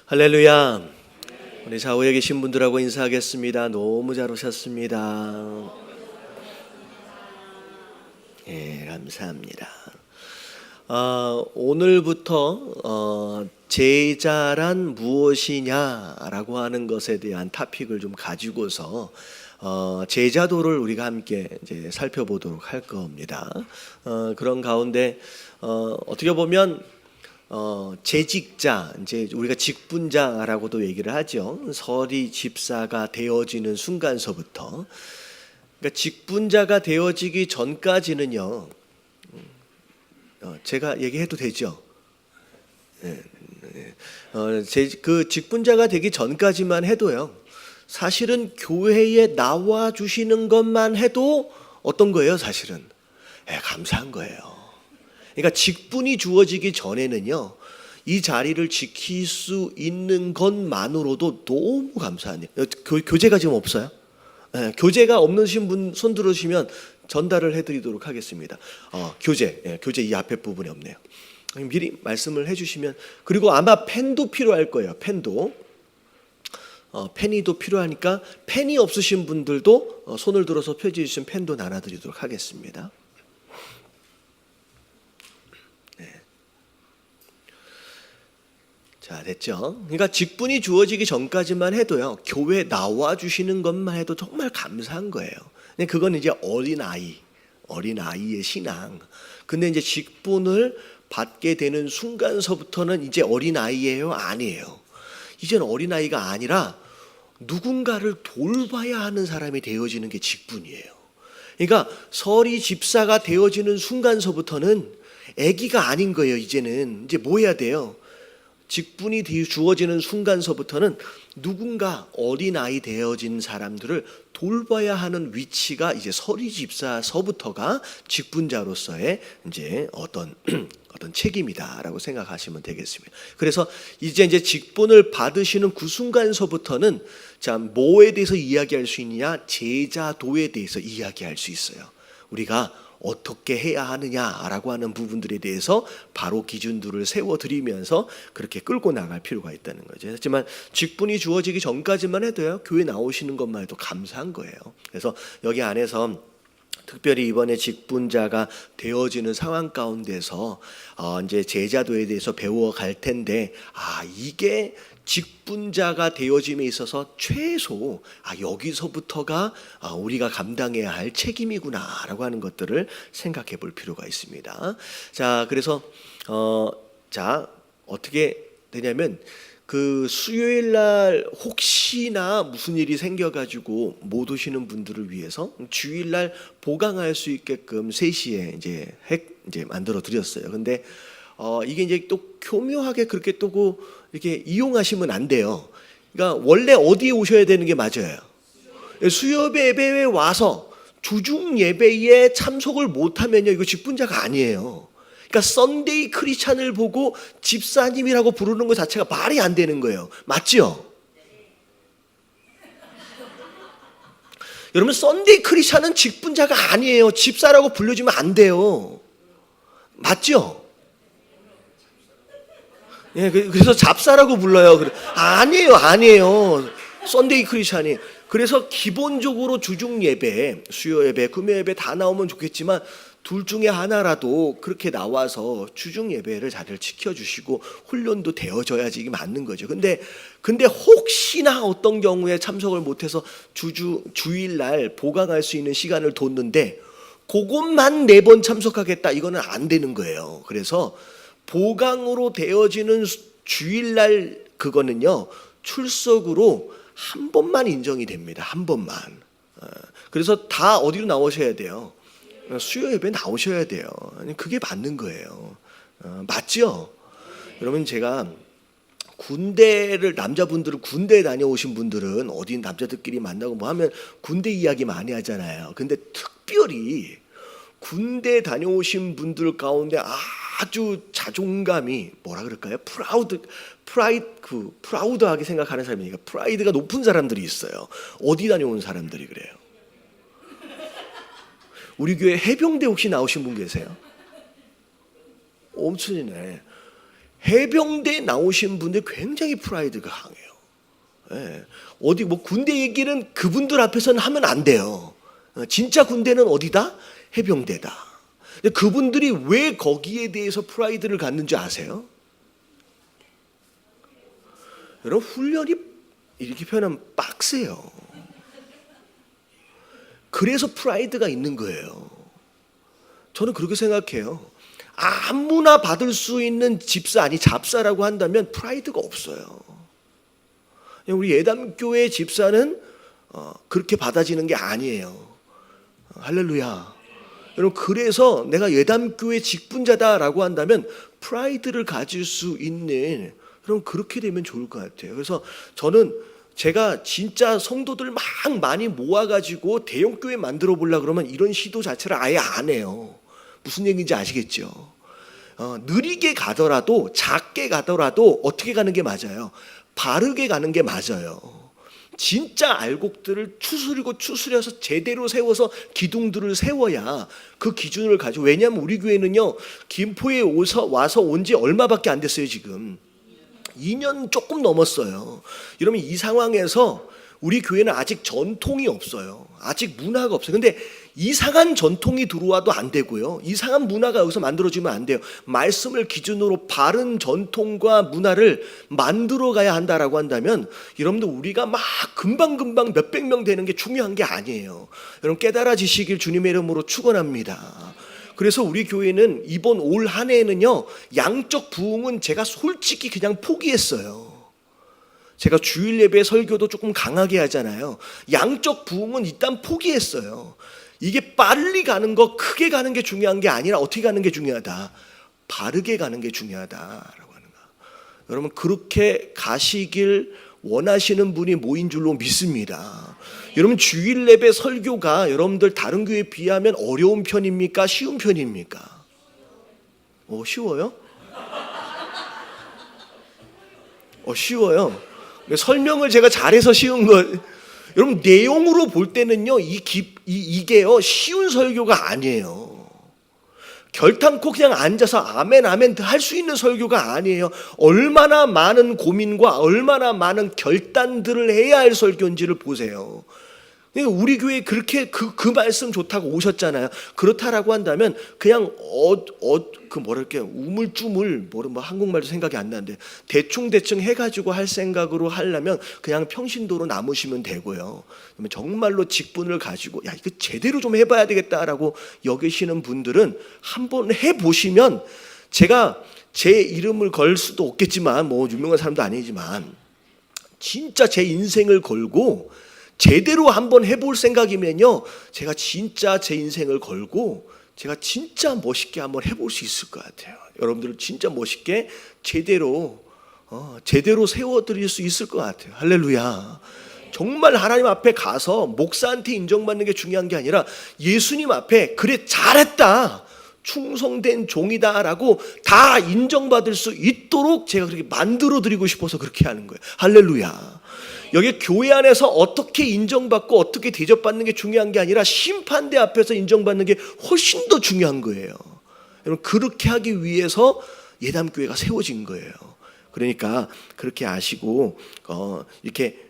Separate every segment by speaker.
Speaker 1: 할렐루야. 우리 좌우에 계신 분들하고 인사하겠습니다. 너무 잘 오셨습니다. 예, 감사합니다. 오늘부터 제자란 무엇이냐라고 하는 것에 대한 토픽을 좀 가지고서 제자도를 우리가 함께 이제 살펴보도록 할 겁니다. 그런 가운데 어떻게 보면 재직자, 이제 우리가 직분자라고도 얘기를 하죠. 서리 집사가 되어지는 순간서부터, 그러니까 직분자가 되어지기 전까지는요, 제가 얘기해도 되죠. 그 직분자가 되기 전까지만 해도요, 사실은 교회에 나와 주시는 것만 해도 어떤 거예요, 사실은? 감사한 거예요. 그러니까 직분이 주어지기 전에는요, 이 자리를 지킬 수 있는 것만으로도 너무 감사하네요. 교재가 지금 없어요? 교재가 없으신 분 손 들으시면 전달을 해드리도록 하겠습니다. 교재 이 앞에 부분에 없네요. 미리 말씀을 해주시면. 그리고 아마 펜도 필요할 거예요. 펜도. 펜이 또 필요하니까 펜이 없으신 분들도 손을 들어서 펴주시면 주신 펜도 나눠드리도록 하겠습니다. 자, 됐죠? 그러니까 직분이 주어지기 전까지만 해도요, 교회 나와 주시는 것만 해도 정말 감사한 거예요. 근데 그건 이제 어린아이의 신앙. 근데 이제 직분을 받게 되는 순간서부터는 이제 어린아이예요? 아니에요. 이제는 어린아이가 아니라 누군가를 돌봐야 하는 사람이 되어지는 게 직분이에요. 그러니까 서리 집사가 되어지는 순간서부터는 아기가 아닌 거예요. 이제는 이제 뭐 해야 돼요? 직분이 주어지는 순간서부터는 누군가 어린아이 되어진 사람들을 돌봐야 하는 위치가 이제 서리 집사서부터가 직분자로서의 이제 어떤 책임이다라고 생각하시면 되겠습니다. 그래서 이제 직분을 받으시는 그 순간서부터는 자, 뭐에 대해서 이야기할 수 있느냐? 제자도에 대해서 이야기할 수 있어요. 우리가 어떻게 해야 하느냐라고 하는 부분들에 대해서 바로 기준들을 세워드리면서 그렇게 끌고 나갈 필요가 있다는 거죠. 하지만 직분이 주어지기 전까지만 해도요, 교회 나오시는 것만 해도 감사한 거예요. 그래서 여기 안에서 특별히 이번에 직분자가 되어지는 상황 가운데서 이제 제자도에 대해서 배워갈 텐데, 이게 직분자가 되어짐에 있어서 최소 여기서부터가 우리가 감당해야 할 책임이구나라고 하는 것들을 생각해 볼 필요가 있습니다. 자, 그래서 어떻게 되냐면 그 수요일 날 혹시나 무슨 일이 생겨가지고 못 오시는 분들을 위해서 주일 날 보강할 수 있게끔 3시에 이제 만들어 드렸어요. 근데 이게 이제 또 교묘하게 그렇게 또 이렇게 이용하시면 안 돼요. 그러니까 원래 어디에 오셔야 되는 게 맞아요? 수요 예배에 와서 주중 예배에 참석을 못하면요, 이거 직분자가 아니에요. 그러니까 썬데이 크리스찬을 보고 집사님이라고 부르는 것 자체가 말이 안 되는 거예요. 맞죠? 여러분, 썬데이 크리스찬은 직분자가 아니에요. 집사라고 불러주면 안 돼요. 맞죠? 예, 그래서 잡사라고 불러요. 아니에요. 썬데이 크리스찬이. 그래서 기본적으로 주중 예배, 수요 예배, 금요 예배 다 나오면 좋겠지만 둘 중에 하나라도 그렇게 나와서 주중 예배를 잘 지켜주시고 훈련도 되어져야지 이게 맞는 거죠. 근데 혹시나 어떤 경우에 참석을 못해서 주일날 보강할 수 있는 시간을 뒀는데 그것만 4번 참석하겠다, 이거는 안 되는 거예요. 그래서 보강으로 되어지는 주일날 그거는요, 출석으로 한 번만 인정이 됩니다. 한 번만. 그래서 다 어디로 나오셔야 돼요? 수요 예배 나오셔야 돼요. 그게 맞는 거예요. 맞죠? 여러분, 제가 남자분들은 군대 다녀오신 분들은 어디 남자들끼리 만나고 뭐 하면 군대 이야기 많이 하잖아요. 근데 특별히 군대 다녀오신 분들 가운데 아주 자존감이 뭐라 그럴까요? 프라우드하게 생각하는 사람이니까 프라이드가 높은 사람들이 있어요. 어디 다녀온 사람들이 그래요? 우리 교회 해병대 혹시 나오신 분 계세요? 엄청이네. 해병대 나오신 분들 굉장히 프라이드가 강해요. 예. 어디 뭐 군대 얘기는 그분들 앞에서는 하면 안 돼요. 진짜 군대는 어디다? 해병대다. 근데 그분들이 왜 거기에 대해서 프라이드를 갖는지 아세요? 여러분, 훈련이 이렇게 표현하면 빡세요. 그래서 프라이드가 있는 거예요. 저는 그렇게 생각해요. 아무나 받을 수 있는 집사, 아니 잡사라고 한다면 프라이드가 없어요. 우리 예담교회 집사는 그렇게 받아지는 게 아니에요. 할렐루야. 여러분, 그래서 내가 예담교회 직분자다라고 한다면 프라이드를 가질 수 있는, 그럼 그렇게 되면 좋을 것 같아요. 그래서 저는 제가 진짜 성도들 막 많이 모아가지고 대형교회 만들어 보려고 그러면 이런 시도 자체를 아예 안 해요. 무슨 얘기인지 아시겠죠? 느리게 가더라도, 작게 가더라도 어떻게 가는 게 맞아요? 바르게 가는 게 맞아요. 진짜 알곡들을 추스려서 제대로 세워서 기둥들을 세워야 그 기준을 가지고. 왜냐하면 우리 교회는요, 김포에 와서 온 지 얼마밖에 안 됐어요. 지금 2년 조금 넘었어요. 여러분, 이 상황에서 우리 교회는 아직 전통이 없어요. 아직 문화가 없어요. 근데 이상한 전통이 들어와도 안 되고요, 이상한 문화가 여기서 만들어지면 안 돼요. 말씀을 기준으로 바른 전통과 문화를 만들어 가야 한다라고 한다면, 여러분들 우리가 막 금방금방 몇백 명 되는 게 중요한 게 아니에요. 여러분, 깨달아지시길 주님의 이름으로 축원합니다. 그래서 우리 교회는 이번 올 한 해에는요, 양적 부흥은 제가 솔직히 그냥 포기했어요. 제가 주일 예배 설교도 조금 강하게 하잖아요. 양적 부흥은 일단 포기했어요. 이게 빨리 가는 거, 크게 가는 게 중요한 게 아니라 어떻게 가는 게 중요하다, 바르게 가는 게 중요하다라고 하는 거. 여러분, 그렇게 가시길 원하시는 분이 모인 줄로 믿습니다. 여러분, 주일 예배 설교가 여러분들 다른 교회에 비하면 어려운 편입니까? 쉬운 편입니까? 쉬워요? 쉬워요. 설명을 제가 잘해서 쉬운 거. 여러분, 내용으로 볼 때는요, 이게요, 쉬운 설교가 아니에요. 결탄코 그냥 앉아서 아멘 아멘 할 수 있는 설교가 아니에요. 얼마나 많은 고민과 얼마나 많은 결단들을 해야 할 설교인지를 보세요. 그러니까 우리 교회에 그렇게 그 말씀 좋다고 오셨잖아요. 그렇다라고 한다면 그냥 우물쭈물, 한국말도 생각이 안 나는데 대충 해가지고 할 생각으로 하려면 그냥 평신도로 남으시면 되고요. 그러면 정말로 직분을 가지고 이거 제대로 좀 해봐야 되겠다라고 여기시는 분들은 한번 해보시면, 제가 제 이름을 걸 수도 없겠지만, 유명한 사람도 아니지만 진짜 제 인생을 걸고 제대로 한번 해볼 생각이면요, 제가 진짜 제 인생을 걸고 제가 진짜 멋있게 한번 해볼 수 있을 것 같아요. 여러분들을 진짜 멋있게 제대로 세워드릴 수 있을 것 같아요. 할렐루야. 정말 하나님 앞에 가서 목사한테 인정받는 게 중요한 게 아니라 예수님 앞에 그래 잘했다, 충성된 종이다라고 다 인정받을 수 있도록 제가 그렇게 만들어드리고 싶어서 그렇게 하는 거예요. 할렐루야. 여기 교회 안에서 어떻게 인정받고 어떻게 대접받는 게 중요한 게 아니라 심판대 앞에서 인정받는 게 훨씬 더 중요한 거예요. 여러분, 그렇게 하기 위해서 예담교회가 세워진 거예요. 그러니까 그렇게 아시고 이렇게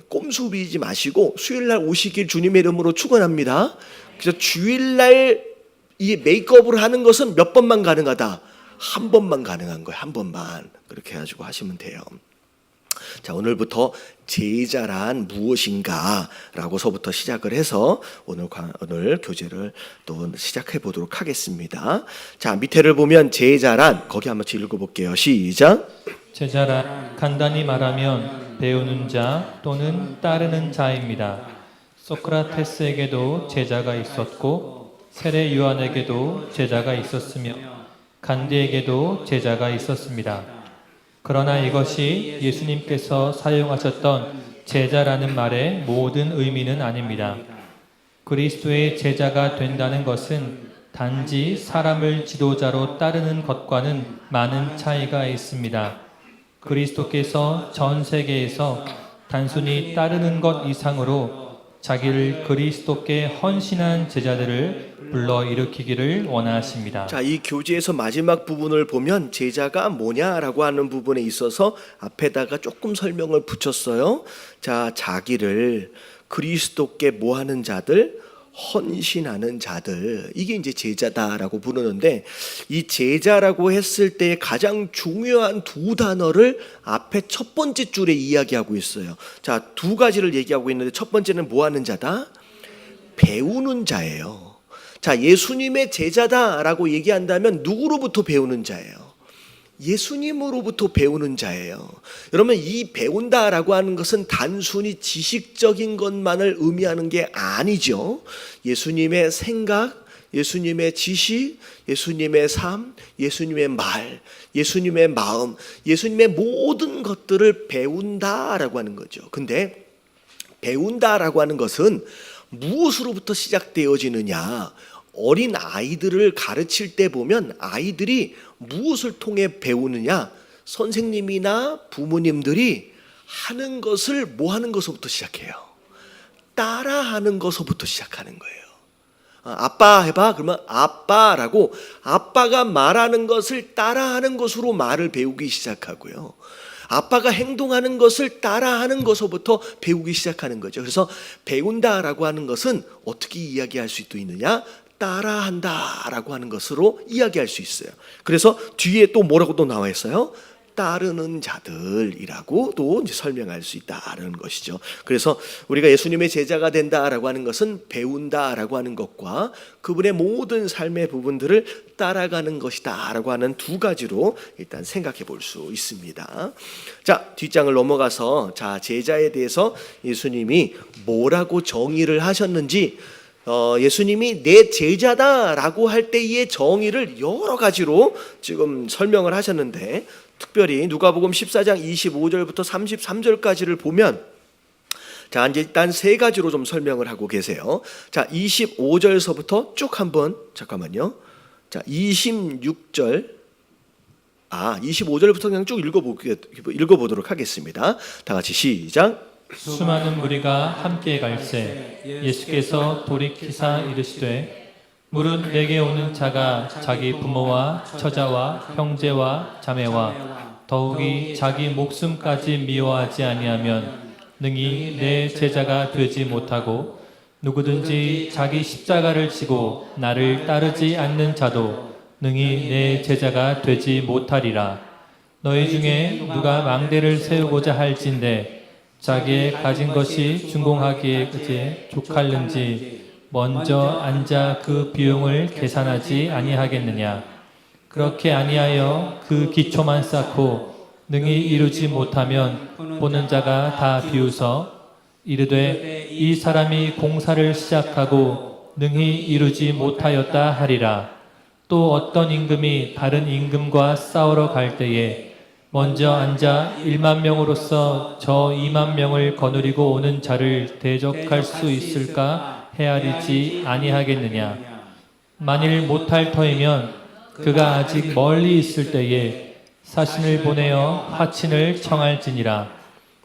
Speaker 1: 꼼수 부리지 마시고 수요일날 오시길 주님의 이름으로 축원합니다. 그래서 주일날 이 메이크업을 하는 것은 몇 번만 가능하다? 한 번만 가능한 거예요. 한 번만. 그렇게 해가지고 하시면 돼요. 자, 오늘부터 제자란 무엇인가 라고서부터 시작을 해서 오늘 교재를 또 시작해 보도록 하겠습니다. 자, 밑에를 보면 제자란, 거기 한번 읽어볼게요. 시작.
Speaker 2: 제자란 간단히 말하면 배우는 자 또는 따르는 자입니다. 소크라테스에게도 제자가 있었고 세례 요한에게도 제자가 있었으며 간디에게도 제자가 있었습니다. 그러나 이것이 예수님께서 사용하셨던 제자라는 말의 모든 의미는 아닙니다. 그리스도의 제자가 된다는 것은 단지 사람을 지도자로 따르는 것과는 많은 차이가 있습니다. 그리스도께서 전 세계에서 단순히 따르는 것 이상으로 자기를 그리스도께 헌신한 제자들을 불러일으키기를 원하십니다.
Speaker 1: 자, 이 교재에서 마지막 부분을 보면 제자가 뭐냐라고 하는 부분에 있어서 앞에다가 조금 설명을 붙였어요. 자, 자기를 그리스도께 뭐하는 자들? 헌신하는 자들, 이게 이제 제자다라고 부르는데, 이 제자라고 했을 때 가장 중요한 두 단어를 앞에 첫 번째 줄에 이야기하고 있어요. 자, 두 가지를 얘기하고 있는데, 첫 번째는 뭐하는 자다? 배우는 자예요. 자, 예수님의 제자다라고 얘기한다면 누구로부터 배우는 자예요? 예수님으로부터 배우는 자예요. 여러분, 이 배운다라고 하는 것은 단순히 지식적인 것만을 의미하는 게 아니죠. 예수님의 생각, 예수님의 지식, 예수님의 삶, 예수님의 말, 예수님의 마음, 예수님의 모든 것들을 배운다라고 하는 거죠. 근데 배운다라고 하는 것은 무엇으로부터 시작되어지느냐? 어린 아이들을 가르칠 때 보면 아이들이 무엇을 통해 배우느냐? 선생님이나 부모님들이 하는 것을 뭐 하는 것부터 시작해요? 따라하는 것부터 시작하는 거예요. 아빠 해봐. 그러면 아빠라고, 아빠가 말하는 것을 따라하는 것으로 말을 배우기 시작하고요. 아빠가 행동하는 것을 따라하는 것부터 배우기 시작하는 거죠. 그래서 배운다라고 하는 것은 어떻게 이야기할 수 있느냐? 따라한다라고 하는 것으로 이야기할 수 있어요. 그래서 뒤에 또 뭐라고 또 나와 있어요? 따르는 자들이라고 또 이제 설명할 수 있다라는 것이죠. 그래서 우리가 예수님의 제자가 된다라고 하는 것은 배운다라고 하는 것과 그분의 모든 삶의 부분들을 따라가는 것이다라고 하는 두 가지로 일단 생각해 볼 수 있습니다. 자, 뒷장을 넘어가서 자, 제자에 대해서 예수님이 뭐라고 정의를 하셨는지, 예수님이 내 제자다라고 할 때의 정의를 여러 가지로 지금 설명을 하셨는데, 특별히 누가복음 14장 25절부터 33절까지를 보면, 자, 이제 일단 세 가지로 좀 설명을 하고 계세요. 자, 25절서부터 쭉 한번, 잠깐만요. 자, 25절부터 그냥 쭉 읽어보도록 하겠습니다. 다 같이 시작.
Speaker 2: 수많은 무리가 함께 갈새 예수께서 돌이키사 이르시되 무릇 내게 오는 자가 자기 부모와 처자와 형제와 자매와 더욱이 자기 목숨까지 미워하지 아니하면 능히 내 제자가 되지 못하고 누구든지 자기 십자가를 지고 나를 따르지 않는 자도 능히 내 제자가 되지 못하리라. 너희 중에 누가 망대를 세우고자 할진대 자기의 가진 것이 준공하기에 그제 족할는지 먼저 앉아 그 비용을 계산하지 아니하겠느냐. 그렇게 아니하여 그 기초만 쌓고 능히 이루지 못하면 보는 자가 다 비웃어 이르되 이 사람이 공사를 시작하고 능히 이루지 못하였다 하리라. 또 어떤 임금이 다른 임금과 싸우러 갈 때에 먼저 앉아 1만 명으로서 저 2만 명을 거느리고 오는 자를 대적할 수 있을까 헤아리지 아니하겠느냐. 만일 못할 터이면 그가 아직 멀리 있을 때에 사신을 보내어 화친을 청할지니라.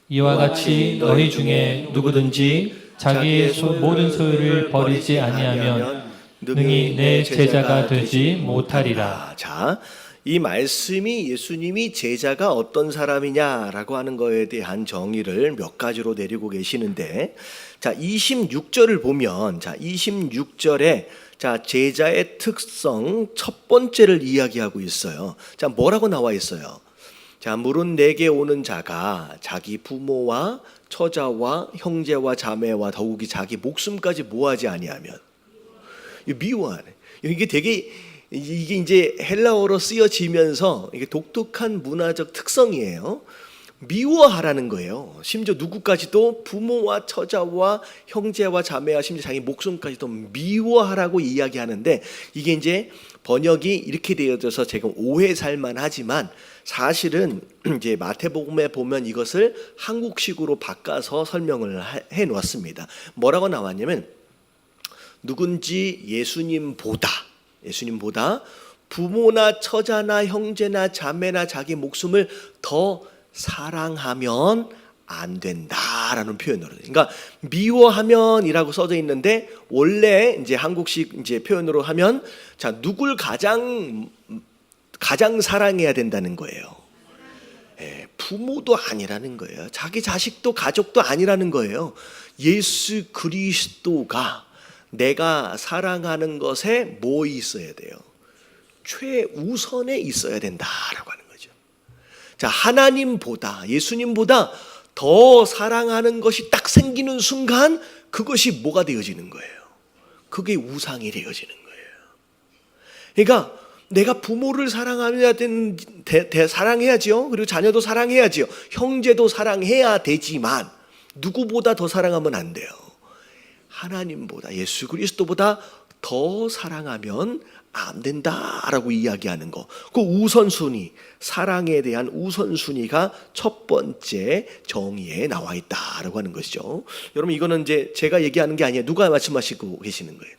Speaker 2: 이와 같이 너희 중에 누구든지 자기의 모든 소유를 버리지 아니하면 능히 내 제자가 되지 못하리라.
Speaker 1: 자, 이 말씀이 예수님이 제자가 어떤 사람이냐라고 하는 거에 대한 정의를 몇 가지로 내리고 계시는데, 자, 26절을 보면, 자, 26절에 자, 제자의 특성 첫 번째를 이야기하고 있어요. 자, 뭐라고 나와 있어요? 자, 물은 내게 오는 자가 자기 부모와 처자와 형제와 자매와 더욱이 자기 목숨까지 뭐하지 아니하면 미워하네. 이게 되게, 이게 이제 헬라어로 쓰여지면서 이게 독특한 문화적 특성이에요. 미워하라는 거예요. 심지어 누구까지도 부모와 처자와 형제와 자매와 심지어 자기 목숨까지도 미워하라고 이야기하는데, 이게 이제 번역이 이렇게 되어져서 지금 오해 살만 하지만 사실은 이제 마태복음에 보면 이것을 한국식으로 바꿔서 설명을 해 놓았습니다. 뭐라고 나왔냐면 누군지 예수님보다 부모나 처자나 형제나 자매나 자기 목숨을 더 사랑하면 안 된다라는 표현으로. 그러니까 미워하면이라고 써져 있는데 원래 이제 한국식 이제 표현으로 하면 자, 누굴 가장 사랑해야 된다는 거예요. 부모도 아니라는 거예요. 자기 자식도 가족도 아니라는 거예요. 예수 그리스도가 내가 사랑하는 것에 뭐 있어야 돼요? 최우선에 있어야 된다라고 하는 거죠. 자, 하나님보다 예수님보다 더 사랑하는 것이 딱 생기는 순간 그것이 뭐가 되어지는 거예요? 그게 우상이 되어지는 거예요. 그러니까 내가 부모를 사랑해야 사랑해야지요. 그리고 자녀도 사랑해야지요. 형제도 사랑해야 되지만 누구보다 더 사랑하면 안 돼요. 하나님보다 예수 그리스도보다 더 사랑하면 안 된다라고 이야기하는 거. 그 우선순위, 사랑에 대한 우선순위가 첫 번째 정의에 나와 있다라고 하는 것이죠. 여러분 이거는 이제 제가 얘기하는 게 아니에요. 누가 말씀하시고 계시는 거예요?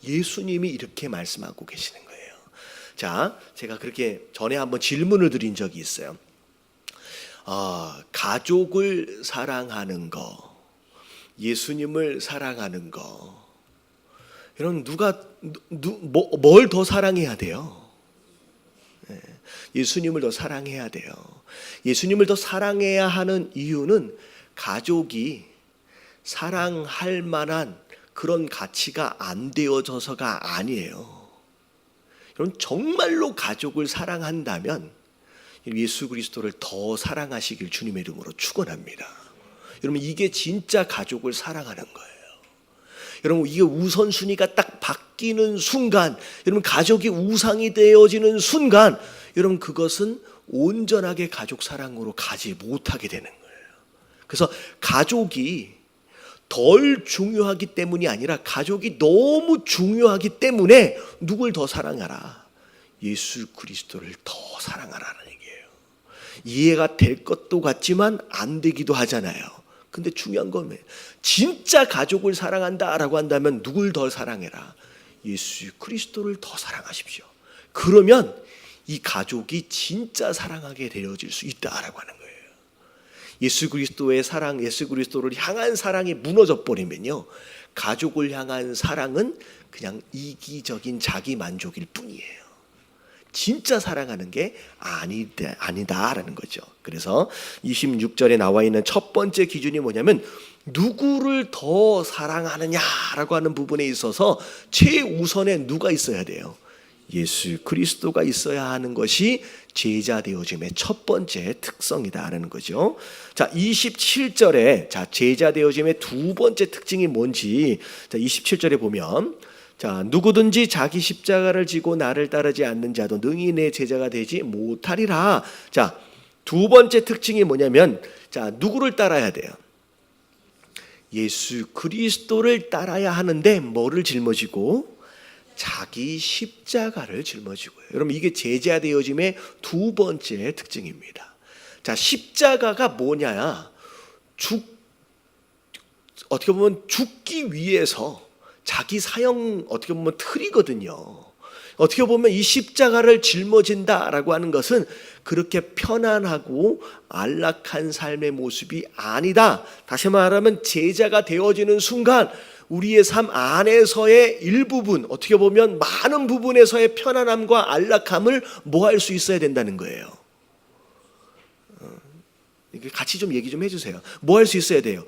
Speaker 1: 예수님이 이렇게 말씀하고 계시는 거예요. 자, 제가 그렇게 전에 한번 질문을 드린 적이 있어요. 가족을 사랑하는 거, 예수님을 사랑하는 거, 여러분 뭘 더 사랑해야 돼요? 예수님을 더 사랑해야 돼요. 예수님을 더 사랑해야 하는 이유는 가족이 사랑할 만한 그런 가치가 안 되어져서가 아니에요. 여러분 정말로 가족을 사랑한다면 예수 그리스도를 더 사랑하시길 주님의 이름으로 축원합니다. 여러분 이게 진짜 가족을 사랑하는 거예요. 여러분 이게 우선순위가 딱 바뀌는 순간, 여러분 가족이 우상이 되어지는 순간, 여러분 그것은 온전하게 가족 사랑으로 가지 못하게 되는 거예요. 그래서 가족이 덜 중요하기 때문이 아니라 가족이 너무 중요하기 때문에 누굴 더 사랑하라? 예수 그리스도를 더 사랑하라는 얘기예요. 이해가 될 것도 같지만 안 되기도 하잖아요. 근데 중요한 건 뭐예요? 진짜 가족을 사랑한다라고 한다면 누굴 더 사랑해라? 예수 그리스도를 더 사랑하십시오. 그러면 이 가족이 진짜 사랑하게 되어질 수 있다라고 하는 거예요. 예수 그리스도의 사랑, 예수 그리스도를 향한 사랑이 무너져 버리면요, 가족을 향한 사랑은 그냥 이기적인 자기 만족일 뿐이에요. 진짜 사랑하는 게 아니다라는 거죠. 그래서 26절에 나와 있는 첫 번째 기준이 뭐냐면 누구를 더 사랑하느냐라고 하는 부분에 있어서 최우선에 누가 있어야 돼요? 예수 그리스도가 있어야 하는 것이 제자 되어짐의 첫 번째 특성이다라는 거죠. 자, 27절에 자, 제자 되어짐의 두 번째 특징이 뭔지 자, 27절에 보면 자, 누구든지 자기 십자가를 지고 나를 따르지 않는 자도 능히 내 제자가 되지 못하리라. 자, 두 번째 특징이 뭐냐면 자, 누구를 따라야 돼요? 예수 그리스도를 따라야 하는데 뭐를 짊어지고? 자기 십자가를 짊어지고요. 여러분 이게 제자 되어짐의 두 번째 특징입니다. 자, 십자가가 뭐냐? 어떻게 보면 죽기 위해서 자기 사형 어떻게 보면 틀이거든요. 어떻게 보면 이 십자가를 짊어진다라고 하는 것은 그렇게 편안하고 안락한 삶의 모습이 아니다. 다시 말하면 제자가 되어지는 순간 우리의 삶 안에서의 일부분, 어떻게 보면 많은 부분에서의 편안함과 안락함을 뭐 할 수 있어야 된다는 거예요. 같이 좀 얘기 좀 해주세요. 뭐 할 수 있어야 돼요?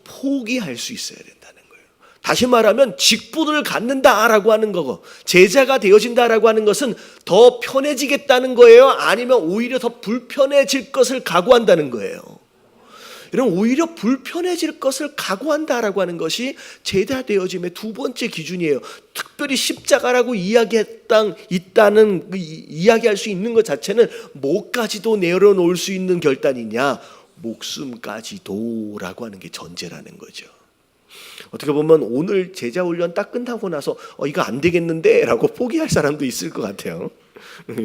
Speaker 1: 포기할 수 있어야 된다는 거예요. 다시 말하면 직분을 갖는다라고 하는 거고, 제자가 되어진다라고 하는 것은 더 편해지겠다는 거예요? 아니면 오히려 더 불편해질 것을 각오한다는 거예요? 여러분 오히려 불편해질 것을 각오한다라고 하는 것이 제자 되어짐의 두 번째 기준이에요. 특별히 십자가라고 이야기할 수 있는 것 자체는 뭐까지도 내려놓을 수 있는 결단이냐? 목숨까지도라고 하는 게 전제라는 거죠. 어떻게 보면 오늘 제자 훈련 딱 끝나고 나서 이거 안 되겠는데 라고 포기할 사람도 있을 것 같아요.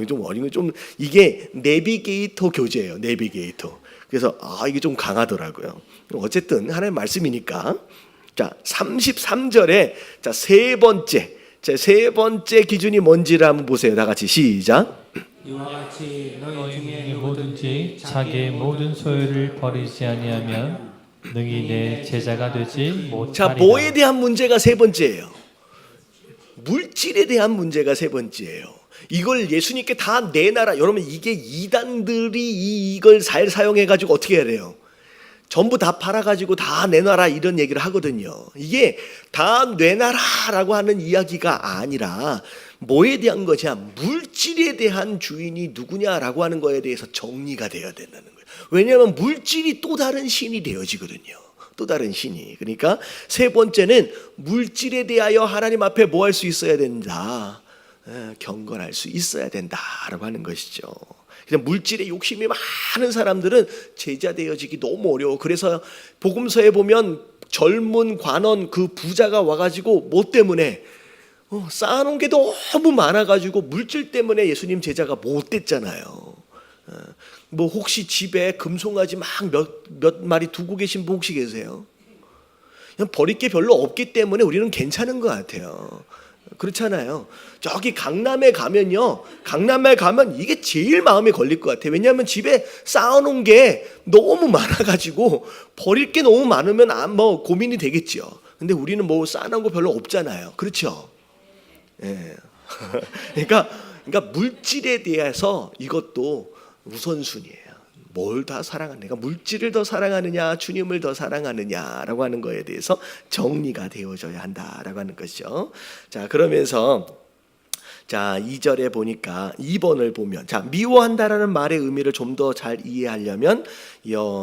Speaker 1: 좀 어린 거 좀 이게 내비게이터 교재예요. 내비게이터. 그래서 이게 좀 강하더라고요. 어쨌든 하나님의 말씀이니까. 자, 33절에 자, 세 번째 기준이 뭔지를 한번 보세요. 다 같이 시작.
Speaker 3: 이와 같이 너희
Speaker 2: 너희
Speaker 3: 중에
Speaker 2: 중에 누구든지 자기의 모든 소유를 버리지 아니하면 능히 내 제자가 되지
Speaker 1: 자,
Speaker 2: 못하리라.
Speaker 1: 뭐에 대한 문제가 세 번째예요. 물질에 대한 문제가 세 번째예요. 이걸 예수님께 다 내놔라. 여러분, 이게 이단들이 이걸 잘 사용해가지고 어떻게 해야 돼요? 전부 다 팔아가지고 다 내놔라 이런 얘기를 하거든요. 이게 다 내놔라라고 하는 이야기가 아니라 뭐에 대한 것이야? 물질에 대한 주인이 누구냐라고 하는 거에 대해서 정리가 되어야 된다는 거예요. 왜냐하면 물질이 또 다른 신이 되어지거든요. 또 다른 신이. 그러니까 세 번째는 물질에 대하여 하나님 앞에 뭐 할 수 있어야 된다. 경건할 수 있어야 된다라고 하는 것이죠. 그냥 물질에 욕심이 많은 사람들은 제자 되어지기 너무 어려워. 그래서 복음서에 보면 젊은 관원 그 부자가 와가지고 뭐 때문에 쌓아놓은 게 너무 많아가지고 물질 때문에 예수님 제자가 못 됐잖아요. 뭐 혹시 집에 금송아지 막 몇 마리 두고 계신 분 혹시 계세요? 그냥 버릴 게 별로 없기 때문에 우리는 괜찮은 것 같아요. 그렇잖아요. 저기 강남에 가면요, 강남에 가면 이게 제일 마음에 걸릴 것 같아요. 왜냐하면 집에 쌓아놓은 게 너무 많아가지고 버릴 게 너무 많으면 뭐 고민이 되겠죠. 근데 우리는 뭐 쌓아놓은 거 별로 없잖아요. 그렇죠? 예. 그러니까 물질에 대해서 이것도 우선순위예요. 뭘 더 사랑하느냐, 내가 물질을 더 사랑하느냐, 주님을 더 사랑하느냐라고 하는 거에 대해서 정리가 되어져야 한다라고 하는 것이죠. 자, 그러면서 자, 2절에 보니까 2번을 보면, 자, 미워한다라는 말의 의미를 좀 더 잘 이해하려면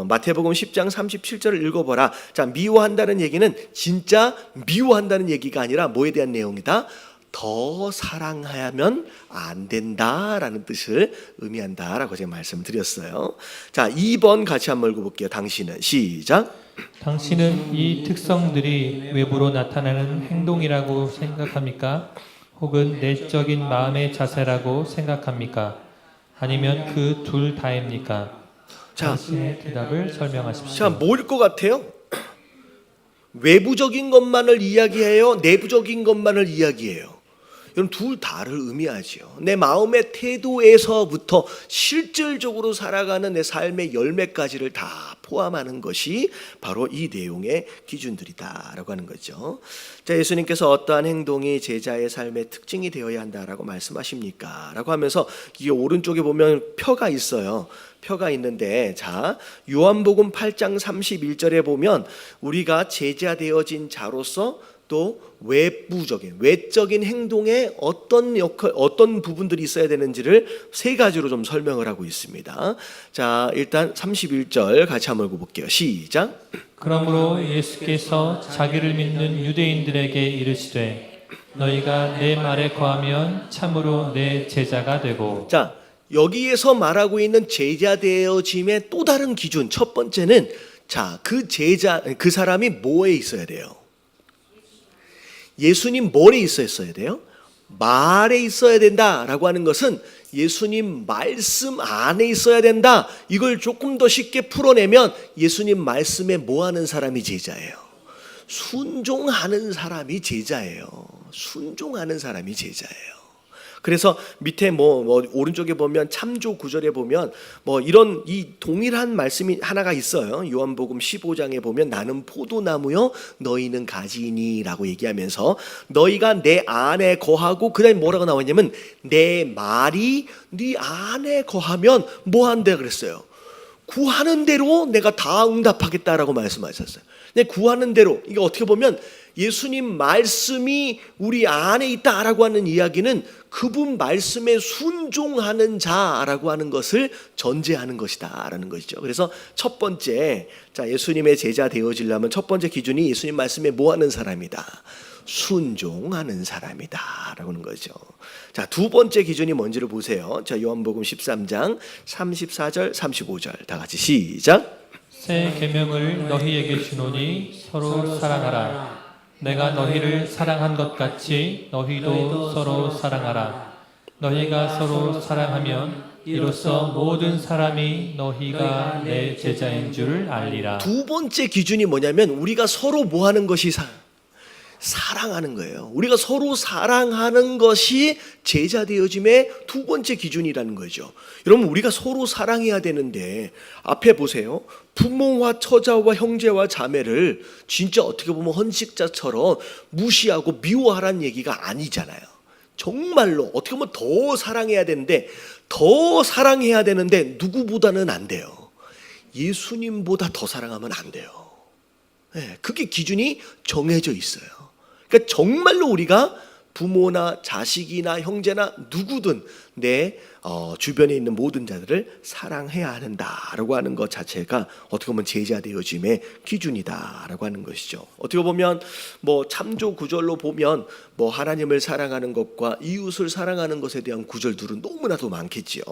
Speaker 1: 마태복음 10장 37절을 읽어보라. 자, 미워한다는 얘기는 진짜 미워한다는 얘기가 아니라 뭐에 대한 내용이다? 더 사랑하면 안 된다라는 뜻을 의미한다라고 제가 말씀드렸어요. 자, 2번 같이 한번 읽어볼게요. 당신은 시작.
Speaker 2: 당신은 이 특성들이 외부로 나타나는 행동이라고 생각합니까? 혹은 내적인 마음의 자세라고 생각합니까? 아니면 그 둘 다입니까?
Speaker 1: 자,
Speaker 2: 당신의 대답을 설명하십시오.
Speaker 1: 자, 뭐일 것 같아요? 외부적인 것만을 이야기해요? 내부적인 것만을 이야기해요? 이건 둘 다를 의미하죠. 내 마음의 태도에서부터 실질적으로 살아가는 내 삶의 열매까지를 다 포함하는 것이 바로 이 내용의 기준들이다라고 하는 거죠. 자, 예수님께서 어떠한 행동이 제자의 삶의 특징이 되어야 한다라고 말씀하십니까? 라고 하면서 이 오른쪽에 보면 표가 있어요. 표가 있는데, 자, 요한복음 8장 31절에 보면 우리가 제자 되어진 자로서 또 외적인 행동에 어떤 부분들이 있어야 되는지를 세 가지로 좀 설명을 하고 있습니다. 자, 일단 31절 같이 한번 읽어볼게요. 시작.
Speaker 2: 그러므로 예수께서 자기를 믿는 유대인들에게 이르시되 너희가 내 말에 거하면 참으로 내 제자가 되고.
Speaker 1: 자, 여기에서 말하고 있는 제자 되어짐의 또 다른 기준, 첫 번째는, 자, 그 사람이 뭐에 있어야 돼요? 예수님 뭐에 있어야 돼요? 말에 있어야 된다라고 하는 것은 예수님 말씀 안에 있어야 된다. 이걸 조금 더 쉽게 풀어내면 예수님 말씀에 뭐 하는 사람이 제자예요? 순종하는 사람이 제자예요. 순종하는 사람이 제자예요. 그래서 밑에 오른쪽에 보면 참조 구절에 보면 이런 이 동일한 말씀이 하나가 있어요. 요한복음 15장에 보면 나는 포도나무요 너희는 가지니라고 얘기하면서 너희가 내 안에 거하고, 그다음에 뭐라고 나왔냐면 내 말이 네 안에 거하면 뭐 한다 그랬어요? 구하는 대로 내가 다 응답하겠다라고 말씀하셨어요. 근데 구하는 대로, 이게 어떻게 보면 예수님 말씀이 우리 안에 있다라고 하는 이야기는 그분 말씀에 순종하는 자라고 하는 것을 전제하는 것이다라는 것이죠. 그래서 첫 번째, 자, 예수님의 제자 되어지려면 첫 번째 기준이 예수님 말씀에 뭐 하는 사람이다? 순종하는 사람이다라고 하는 거죠. 자, 두 번째 기준이 뭔지를 보세요. 자, 요한복음 13장 34절 35절 다 같이 시작.
Speaker 2: 새 계명을 너희에게 주노니 서로 사랑하라. 내가 너희를 사랑한 것 같이 너희도 서로 사랑하라. 너희가 서로 사랑하면 이로써 모든 사람이 너희가 내 제자인 줄 알리라.
Speaker 1: 두 번째 기준이 뭐냐면 우리가 서로 뭐 하는 것이 사랑하는 거예요. 우리가 서로 사랑하는 것이 제자 되어짐의 두 번째 기준이라는 거죠. 여러분, 우리가 서로 사랑해야 되는데 앞에 보세요. 부모와 처자와 형제와 자매를 진짜 어떻게 보면 헌식자처럼 무시하고 미워하라는 얘기가 아니잖아요. 정말로 어떻게 보면 더 사랑해야 되는데 누구보다는 안 돼요. 예수님보다 더 사랑하면 안 돼요. 그게 기준이 정해져 있어요. 그러니까 정말로 우리가 부모나 자식이나 형제나 누구든 내 주변에 있는 모든 자들을 사랑해야 한다라고 하는 것 자체가 어떻게 보면 제자 되어짐의 기준이다라고 하는 것이죠. 어떻게 보면 뭐 참조 구절로 보면 뭐 하나님을 사랑하는 것과 이웃을 사랑하는 것에 대한 구절들은 너무나도 많겠지요.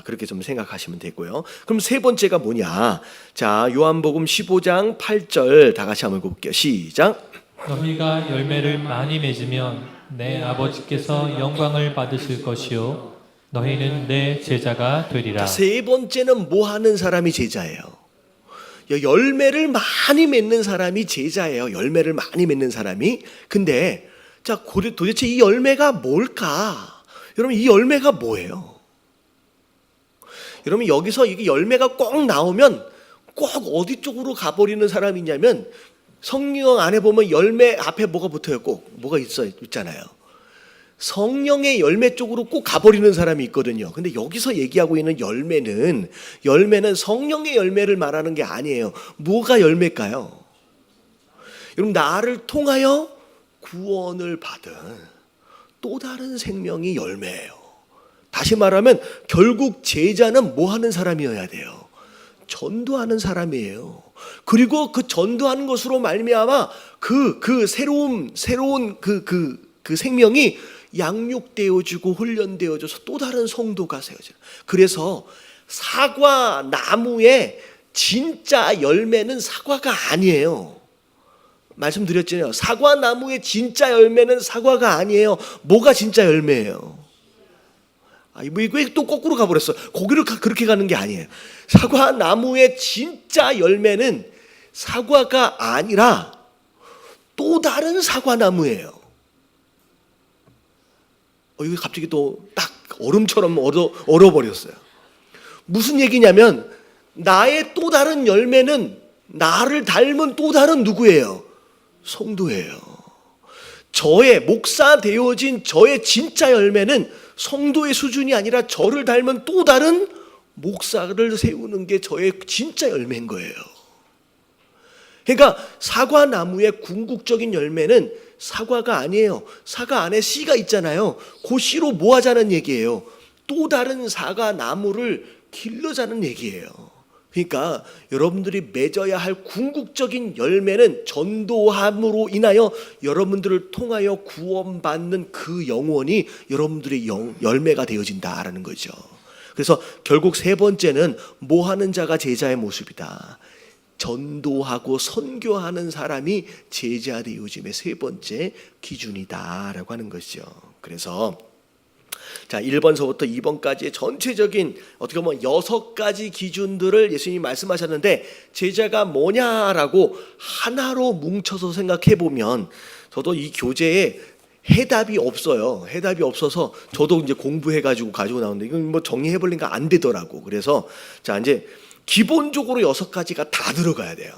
Speaker 1: 그렇게 좀 생각하시면 되고요. 그럼 세 번째가 뭐냐? 자, 요한복음 15장 8절 다 같이 한번 볼게요. 시작.
Speaker 2: 너희가 열매를 많이 맺으면 내 아버지께서 영광을 받으실 것이요 너희는 내 제자가 되리라.
Speaker 1: 세 번째는 뭐 하는 사람이 제자예요? 열매를 많이 맺는 사람이 제자예요. 열매를 많이 맺는 사람이. 근데 자, 도대체 이 열매가 뭘까? 여러분, 이 열매가 뭐예요? 여러분, 여기서 이게 열매가 꼭 나오면 꼭 어디 쪽으로 가버리는 사람이 있냐면 성경 안에 보면 열매 앞에 뭐가 붙어요? 꼭 뭐가 있잖아요. 성령의 열매 쪽으로 꼭 가버리는 사람이 있거든요. 근데 여기서 얘기하고 있는 열매는 성령의 열매를 말하는 게 아니에요. 뭐가 열매일까요? 여러분, 나를 통하여 구원을 받은 또 다른 생명이 열매예요. 다시 말하면 결국 제자는 뭐 하는 사람이어야 돼요? 전도하는 사람이에요. 그리고 그 전도하는 것으로 말미암아 그 새로운 그 생명이 양육되어지고 훈련되어져서 또 다른 성도가 세워져요. 그래서 사과 나무의 진짜 열매는 사과가 아니에요. 말씀드렸잖아요. 사과 나무의 진짜 열매는 사과가 아니에요. 뭐가 진짜 열매예요? 왜 또 거꾸로 가버렸어? 거기를 그렇게 가는 게 아니에요. 사과 나무의 진짜 열매는 사과가 아니라 또 다른 사과 나무예요. 이거 갑자기 또 딱 얼음처럼 얼어버렸어요. 무슨 얘기냐면 나의 또 다른 열매는 나를 닮은 또 다른 누구예요? 성도예요. 저의 목사 되어진 저의 진짜 열매는 성도의 수준이 아니라 저를 닮은 또 다른 목사를 세우는 게 저의 진짜 열매인 거예요. 그러니까 사과나무의 궁극적인 열매는 사과가 아니에요. 사과 안에 씨가 있잖아요. 그 씨로 뭐 하자는 얘기예요? 또 다른 사과나무를 길러자는 얘기예요. 그러니까 여러분들이 맺어야 할 궁극적인 열매는 전도함으로 인하여 여러분들을 통하여 구원받는 그 영혼이 여러분들의 열매가 되어진다라는 거죠. 그래서 결국 세 번째는 뭐 하는 자가 제자의 모습이다. 전도하고 선교하는 사람이 제자 되어짐의 세 번째 기준이다라고 하는 것이죠. 그래서 자, 1번서부터 2번까지의 전체적인 어떻게 보면 6가지 기준들을 예수님이 말씀하셨는데 제자가 뭐냐라고 하나로 뭉쳐서 생각해 보면 저도 이 교재에 해답이 없어요. 해답이 없어서 저도 이제 공부해 가지고 가지고 나오는데 이건 뭐 정리해 보니까 안 되더라고. 그래서 자, 이제 기본적으로 6가지가 다 들어가야 돼요.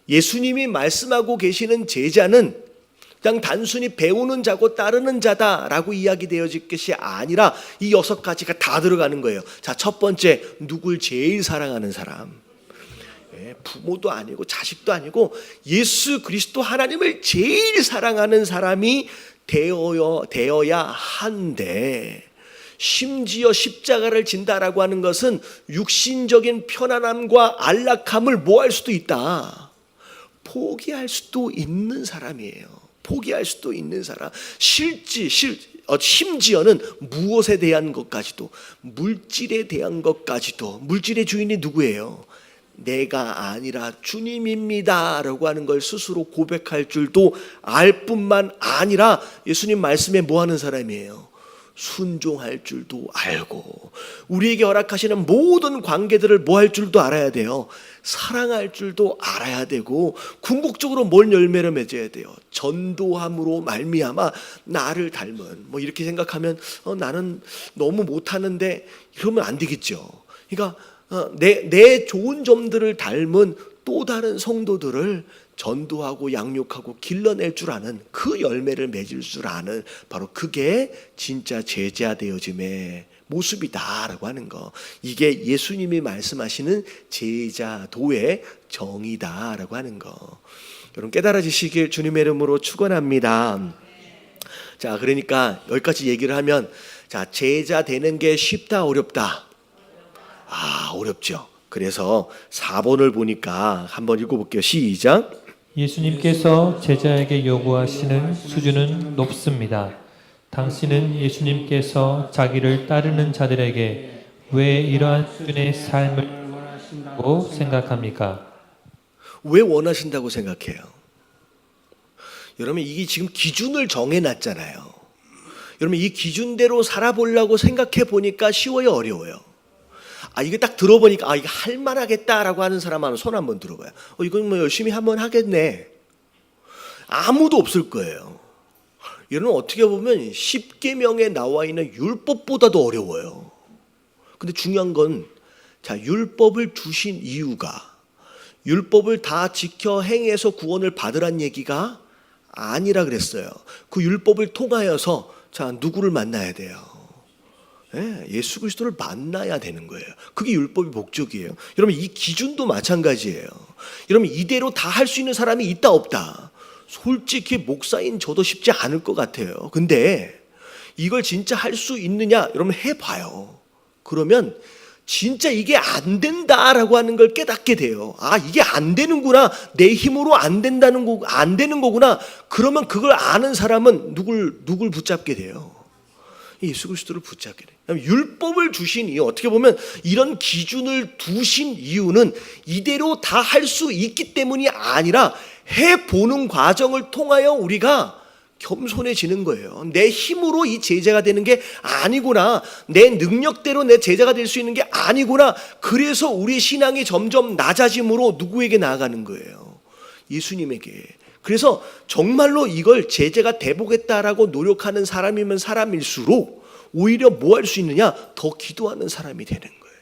Speaker 1: 예수님이 말씀하고 계시는 제자는 그냥 단순히 배우는 자고 따르는 자다라고 이야기되어질 것이 아니라 이 6가지가 다 들어가는 거예요. 자, 첫 번째, 누굴 제일 사랑하는 사람. 부모도 아니고 자식도 아니고 예수 그리스도 하나님을 제일 사랑하는 사람이 되어야 한데, 심지어 십자가를 진다라고 하는 것은 육신적인 편안함과 안락함을 뭐 할 수도 있다. 포기할 수도 있는 사람이에요. 포기할 수도 있는 사람. 심지어는 무엇에 대한 것까지도, 물질에 대한 것까지도. 물질의 주인이 누구예요? 내가 아니라 주님입니다 라고 하는 걸 스스로 고백할 줄도 알 뿐만 아니라 예수님 말씀에 뭐 하는 사람이에요? 순종할 줄도 알고, 우리에게 허락하시는 모든 관계들을 뭐 할 줄도 알아야 돼요. 사랑할 줄도 알아야 되고, 궁극적으로 뭘 열매를 맺어야 돼요. 전도함으로 말미암아 나를 닮은, 뭐 이렇게 생각하면 나는 너무 못하는데 이러면 안 되겠죠. 그러니까 내 좋은 점들을 닮은 또 다른 성도들을 전도하고 양육하고 길러낼 줄 아는, 그 열매를 맺을 줄 아는, 바로 그게 진짜 제자 되어짐의 모습이다라고 하는 거. 이게 예수님이 말씀하시는 제자도의 정의다라고 하는 거. 여러분 깨달아지시길 주님의 이름으로 축원합니다. 자, 그러니까 여기까지 얘기를 하면, 자, 제자 되는 게 쉽다 어렵다? 어렵죠. 그래서 4번을 보니까 한번 읽어볼게요. 시작.
Speaker 2: 예수님께서 제자에게 요구하시는 수준은 높습니다. 당신은 예수님께서 자기를 따르는 자들에게 왜 이러한 수준의 삶을 원하신다고 생각합니까?
Speaker 1: 왜 원하신다고 생각해요? 여러분, 이게 지금 기준을 정해놨잖아요. 여러분, 이 기준대로 살아보려고 생각해 보니까 쉬워요, 어려워요? 이게 딱 들어보니까 이게 할만하겠다라고 하는 사람 하면 손 한번 들어봐요. 이건 뭐 열심히 한번 하겠네. 아무도 없을 거예요. 여러분, 어떻게 보면 10계명에 나와 있는 율법보다도 어려워요. 근데 중요한 건, 자, 율법을 주신 이유가 율법을 다 지켜 행해서 구원을 받으란 얘기가 아니라 그랬어요. 그 율법을 통하여서, 자, 누구를 만나야 돼요? 예수 그리스도를 만나야 되는 거예요. 그게 율법의 목적이에요. 여러분, 이 기준도 마찬가지예요. 여러분, 이대로 다 할 수 있는 사람이 있다 없다? 솔직히 목사인 저도 쉽지 않을 것 같아요. 근데 이걸 진짜 할 수 있느냐? 여러분, 해봐요. 그러면 진짜 이게 안 된다라고 하는 걸 깨닫게 돼요. 이게 안 되는구나. 내 힘으로 안 된다는 거, 안 되는 거구나. 그러면 그걸 아는 사람은 누굴 붙잡게 돼요? 예수 그리스도를 붙잡게 돼요. 율법을 주신 이유, 어떻게 보면 이런 기준을 두신 이유는 이대로 다 할 수 있기 때문이 아니라 해보는 과정을 통하여 우리가 겸손해지는 거예요. 내 힘으로 이 제자가 되는 게 아니구나. 내 능력대로 내 제자가 될 수 있는 게 아니구나. 그래서 우리 신앙이 점점 낮아짐으로 누구에게 나아가는 거예요? 예수님에게. 그래서 정말로 이걸 제자가 돼보겠다라고 노력하는 사람이면 사람일수록 오히려 뭐 할 수 있느냐? 더 기도하는 사람이 되는 거예요.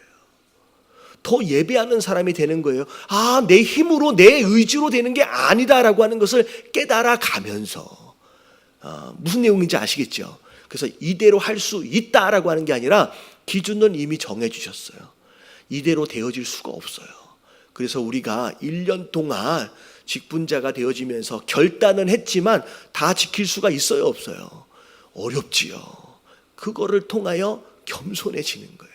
Speaker 1: 더 예배하는 사람이 되는 거예요. 내 힘으로 내 의지로 되는 게 아니다라고 하는 것을 깨달아 가면서, 무슨 내용인지 아시겠죠? 그래서 이대로 할 수 있다라고 하는 게 아니라 기준은 이미 정해 주셨어요. 이대로 되어질 수가 없어요. 그래서 우리가 1년 동안 직분자가 되어지면서 결단은 했지만 다 지킬 수가 있어요, 없어요? 어렵지요. 그거를 통하여 겸손해지는 거예요.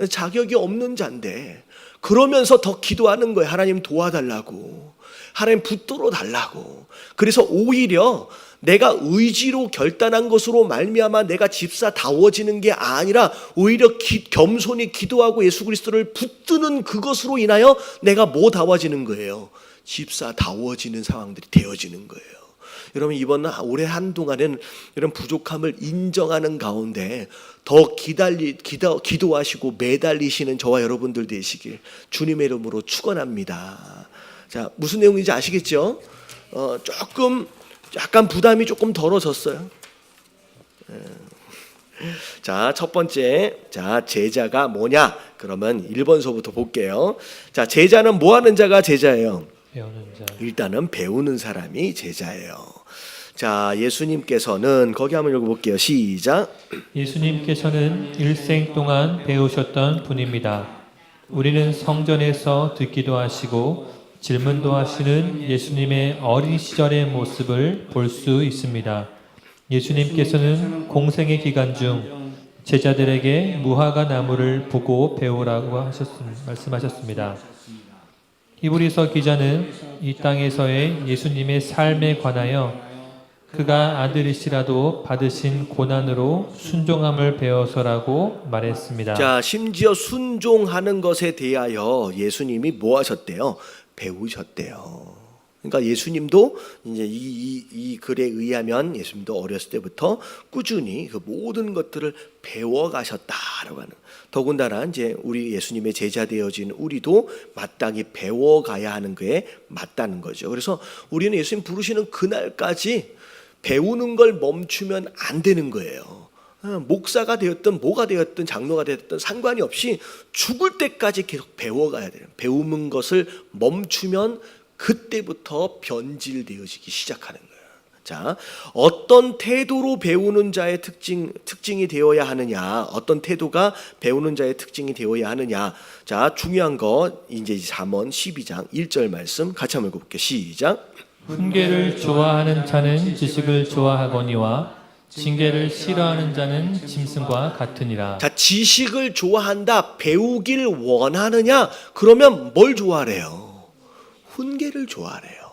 Speaker 1: 자격이 없는 자인데 그러면서 더 기도하는 거예요. 하나님 도와달라고, 하나님 붙들어 달라고. 그래서 오히려 내가 의지로 결단한 것으로 말미암아 내가 집사다워지는 게 아니라 오히려 겸손히 기도하고 예수 그리스도를 붙드는 그것으로 인하여 내가 뭐다워지는 거예요? 집사다워지는 상황들이 되어지는 거예요. 여러분, 이번 올해 한동안은 이런 부족함을 인정하는 가운데 더 기도하시고 매달리시는 저와 여러분들 되시길 주님의 이름으로 축원합니다. 자, 무슨 내용인지 아시겠죠? 약간 부담이 조금 덜어졌어요. 자, 첫 번째, 자, 제자가 뭐냐? 그러면 1번서부터 볼게요. 자, 제자는 뭐 하는 자가 제자예요?
Speaker 2: 배우는 자.
Speaker 1: 일단은 배우는 사람이 제자예요. 자, 예수님께서는 거기 한번 읽어볼게요. 시작.
Speaker 2: 예수님께서는 일생 동안 배우셨던 분입니다. 우리는 성전에서 듣기도 하시고 질문도 하시는 예수님의 어린 시절의 모습을 볼 수 있습니다. 예수님께서는 공생의 기간 중 제자들에게 무화과 나무를 보고 배우라고 말씀하셨습니다. 히브리서 기자는 이 땅에서의 예수님의 삶에 관하여 그가 아들이시라도 받으신 고난으로 순종함을 배워서라고 말했습니다.
Speaker 1: 자, 심지어 순종하는 것에 대하여 예수님이 뭐 하셨대요? 배우셨대요. 그러니까 예수님도 이제 이 글에 의하면 예수님도 어렸을 때부터 꾸준히 그 모든 것들을 배워 가셨다라고 하는. 더군다나 이제 우리 예수님의 제자 되어진 우리도 마땅히 배워가야 하는 게 맞다는 거죠. 그래서 우리는 예수님 부르시는 그날까지 배우는 걸 멈추면 안 되는 거예요. 목사가 되었든 뭐가 되었든 장로가 되었든 상관이 없이 죽을 때까지 계속 배워가야 돼요. 배우는 것을 멈추면 그때부터 변질되어지기 시작하는 거예요. 자, 어떤 태도로 배우는 자의 특징이 되어야 하느냐, 어떤 태도가 배우는 자의 특징이 되어야 하느냐. 자, 중요한 거 이제 잠언 12장 1절 말씀 같이 한번 읽어볼게요. 시작.
Speaker 2: 훈계를 좋아하는 자는 지식을 좋아하거니와 징계를 싫어하는 자는 짐승과 같으니라.
Speaker 1: 자, 지식을 좋아한다, 배우길 원하느냐? 그러면 뭘 좋아하래요? 훈계를 좋아하래요.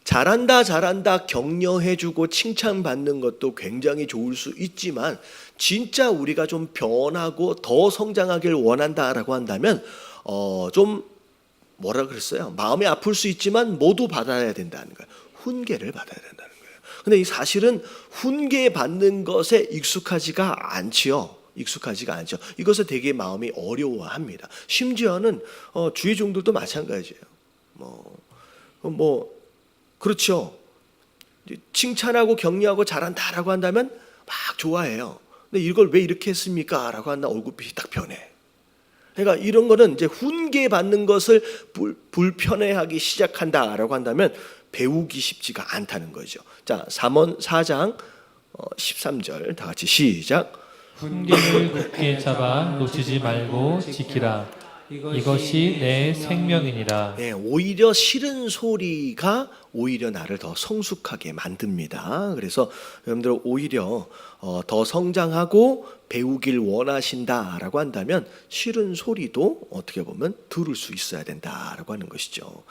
Speaker 1: 잘한다 격려해주고 칭찬받는 것도 굉장히 좋을 수 있지만 진짜 우리가 좀 변하고 더 성장하길 원한다라고 한다면 좀 뭐라 그랬어요? 마음이 아플 수 있지만 모두 받아야 된다는 거예요. 훈계를 받아야 된다는 거예요. 근데 이 사실은 훈계 받는 것에 익숙하지가 않지요. 이것을 되게 마음이 어려워합니다. 심지어는 주의 종들도 마찬가지예요. 그렇죠. 칭찬하고 격려하고 잘한다라고 한다면 막 좋아해요. 근데 이걸 왜 이렇게 했습니까? 라고 한다 얼굴빛이 딱 변해. 그러니까 이런 거는 이제 훈계 받는 것을 불편해하기 시작한다라고 한다면 배우기 쉽지가 않다는 거죠. 자, 잠언 4장 13절 다 같이 시작.
Speaker 2: 훈계를 굳게 잡아 놓치지 말고 지키라. 이것이 내 생명이니라.
Speaker 1: 네, 오히려 싫은 소리가 오히려 나를 더 성숙하게 만듭니다. 그래서 여러분들 오히려 더 성장하고 배우길 원하신다라고 한다면 싫은 소리도 어떻게 보면 들을 수 있어야 된다라고 하는 것이죠.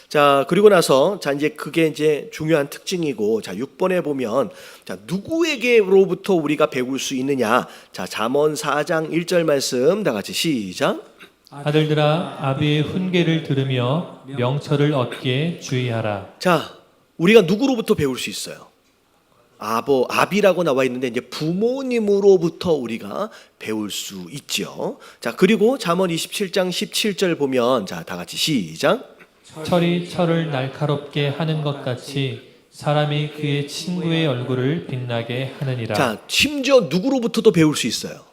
Speaker 1: 자, 그리고 나서 이제 그게 이제 중요한 특징이고, 자, 6번에 보면 자, 누구에게로부터 우리가 배울 수 있느냐? 자, 잠언 4장 1절 말씀 다 같이 시작.
Speaker 2: 아들들아, 아비의 훈계를 들으며 명철을 얻기에 주의하라.
Speaker 1: 자, 우리가 누구로부터 배울 수 있어요? 아비라고 나와 있는데 이제 부모님으로부터 우리가 배울 수 있죠. 자, 그리고 잠언 27장 17절 보면 자, 다 같이 시작.
Speaker 2: 철이 철을 날카롭게 하는 것 같이 사람이 그의 친구의 얼굴을 빛나게 하느니라.
Speaker 1: 자, 심지어 누구로부터도 배울 수 있어요.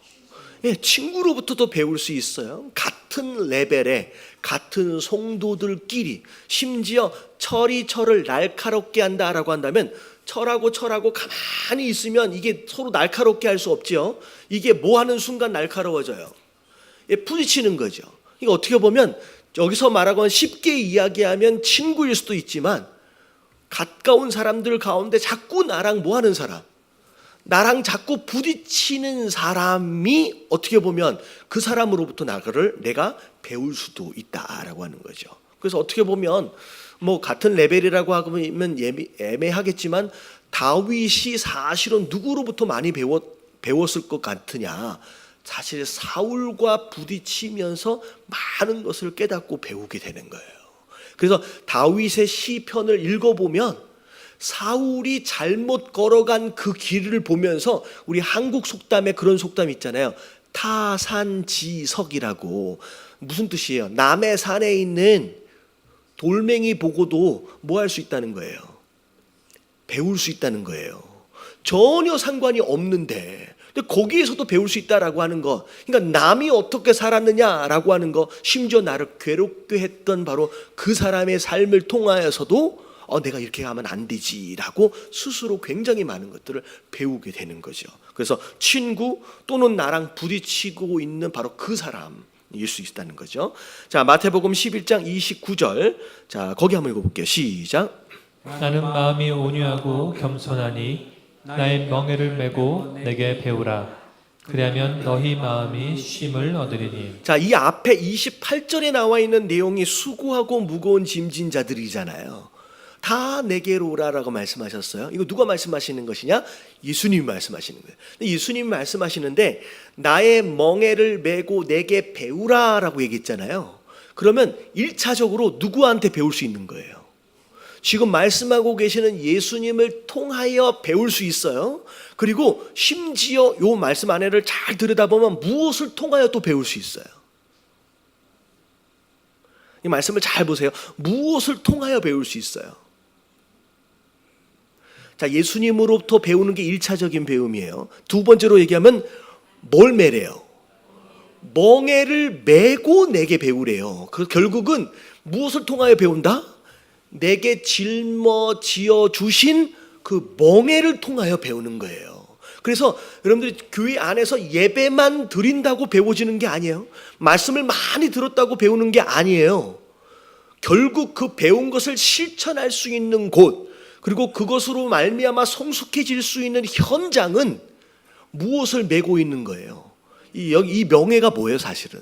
Speaker 1: 예, 친구로부터도 배울 수 있어요. 같은 레벨의 같은 성도들끼리, 심지어 철이 철을 날카롭게 한다라고 한다면 철하고 가만히 있으면 이게 서로 날카롭게 할 수 없죠. 이게 뭐 하는 순간 날카로워져요. 예, 부딪히는 거죠. 이거 어떻게 보면 여기서 말하건 쉽게 이야기하면 친구일 수도 있지만 가까운 사람들 가운데 자꾸 나랑 뭐 하는 사람, 나랑 자꾸 부딪히는 사람이 어떻게 보면 그 사람으로부터 내가 배울 수도 있다라고 하는 거죠. 그래서 어떻게 보면 뭐 같은 레벨이라고 하면 애매하겠지만 다윗이 사실은 누구로부터 많이 배웠을 것 같으냐? 사실 사울과 부딪히면서 많은 것을 깨닫고 배우게 되는 거예요. 그래서 다윗의 시편을 읽어보면 사울이 잘못 걸어간 그 길을 보면서 우리 한국 속담에 그런 속담 있잖아요. 타산지석이라고. 무슨 뜻이에요? 남의 산에 있는 돌멩이 보고도 뭐 할 수 있다는 거예요? 배울 수 있다는 거예요. 전혀 상관이 없는데 근데 거기에서도 배울 수 있다라고 하는 거. 그러니까 남이 어떻게 살았느냐라고 하는 거, 심지어 나를 괴롭게 했던 바로 그 사람의 삶을 통하여서도 내가 이렇게 하면 안 되지라고 스스로 굉장히 많은 것들을 배우게 되는 거죠. 그래서 친구 또는 나랑 부딪히고 있는 바로 그 사람일 수 있다는 거죠. 자, 마태복음 11장 29절. 자, 거기 한번 읽어볼게요. 시작.
Speaker 2: 나는 마음이 온유하고 겸손하니 나의 멍에를 메고 내게 배우라. 그리하면 너희 마음이 쉼을 얻으리니.
Speaker 1: 자, 이 앞에 28절에 나와 있는 내용이 수고하고 무거운 짐진 자들이잖아요. 다 내게로 오라라고 말씀하셨어요. 이거 누가 말씀하시는 것이냐? 예수님이 말씀하시는 거예요. 예수님이 말씀하시는데 나의 멍에를 메고 내게 배우라라고 얘기했잖아요. 그러면 1차적으로 누구한테 배울 수 있는 거예요? 지금 말씀하고 계시는 예수님을 통하여 배울 수 있어요. 그리고 심지어 요 말씀 안에를 잘 들여다보면 무엇을 통하여 또 배울 수 있어요. 이 말씀을 잘 보세요. 무엇을 통하여 배울 수 있어요. 자, 예수님으로부터 배우는 게 1차적인 배움이에요. 두 번째로 얘기하면 뭘 매래요? 멍에를 메고 내게 배우래요. 그 결국은 무엇을 통하여 배운다? 내게 짊어지어 주신 그 멍에를 통하여 배우는 거예요. 그래서 여러분들이 교회 안에서 예배만 드린다고 배워지는 게 아니에요. 말씀을 많이 들었다고 배우는 게 아니에요. 결국 그 배운 것을 실천할 수 있는 곳, 그리고 그것으로 말미암아 성숙해질 수 있는 현장은 무엇을 메고 있는 거예요? 이 명예가 뭐예요, 사실은?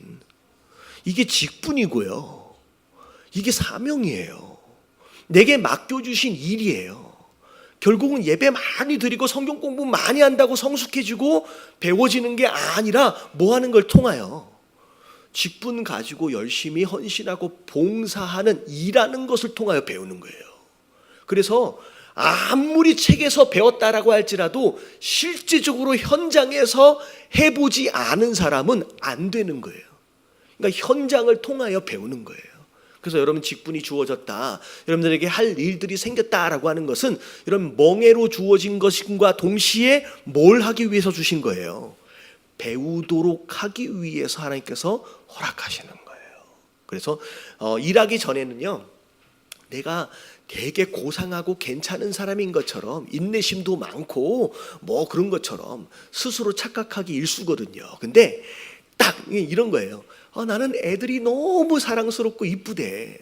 Speaker 1: 이게 직분이고요. 이게 사명이에요. 내게 맡겨주신 일이에요. 결국은 예배 많이 드리고 성경 공부 많이 한다고 성숙해지고 배워지는 게 아니라 뭐 하는 걸 통하여 직분 가지고 열심히 헌신하고 봉사하는 일하는 것을 통하여 배우는 거예요. 그래서 아무리 책에서 배웠다라고 할지라도 실제적으로 현장에서 해보지 않은 사람은 안 되는 거예요. 그러니까 현장을 통하여 배우는 거예요. 그래서 여러분 직분이 주어졌다, 여러분들에게 할 일들이 생겼다라고 하는 것은 이런 멍에로 주어진 것과 동시에 뭘 하기 위해서 주신 거예요? 배우도록 하기 위해서 하나님께서 허락하시는 거예요. 그래서 일하기 전에는요, 내가 되게 고상하고 괜찮은 사람인 것처럼 인내심도 많고 뭐 그런 것처럼 스스로 착각하기 일쑤거든요. 근데 딱 이런 거예요. 나는 애들이 너무 사랑스럽고 이쁘대.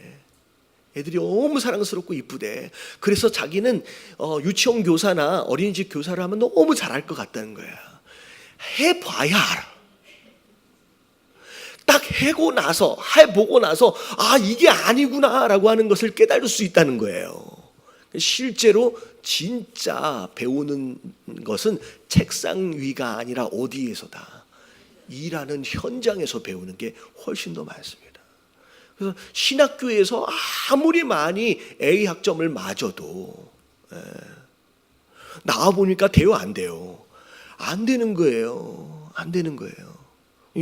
Speaker 1: 애들이 너무 사랑스럽고 이쁘대. 그래서 자기는 유치원 교사나 어린이집 교사를 하면 너무 잘할 것 같다는 거야. 해봐야 알아. 딱 해보고 나서 이게 아니구나라고 하는 것을 깨달을 수 있다는 거예요. 실제로 진짜 배우는 것은 책상 위가 아니라 어디에서다? 일하는 현장에서 배우는 게 훨씬 더 많습니다. 그래서 신학교에서 아무리 많이 A 학점을 맞아도 나와보니까 돼요, 안 돼요? 안 되는 거예요. 안 되는 거예요.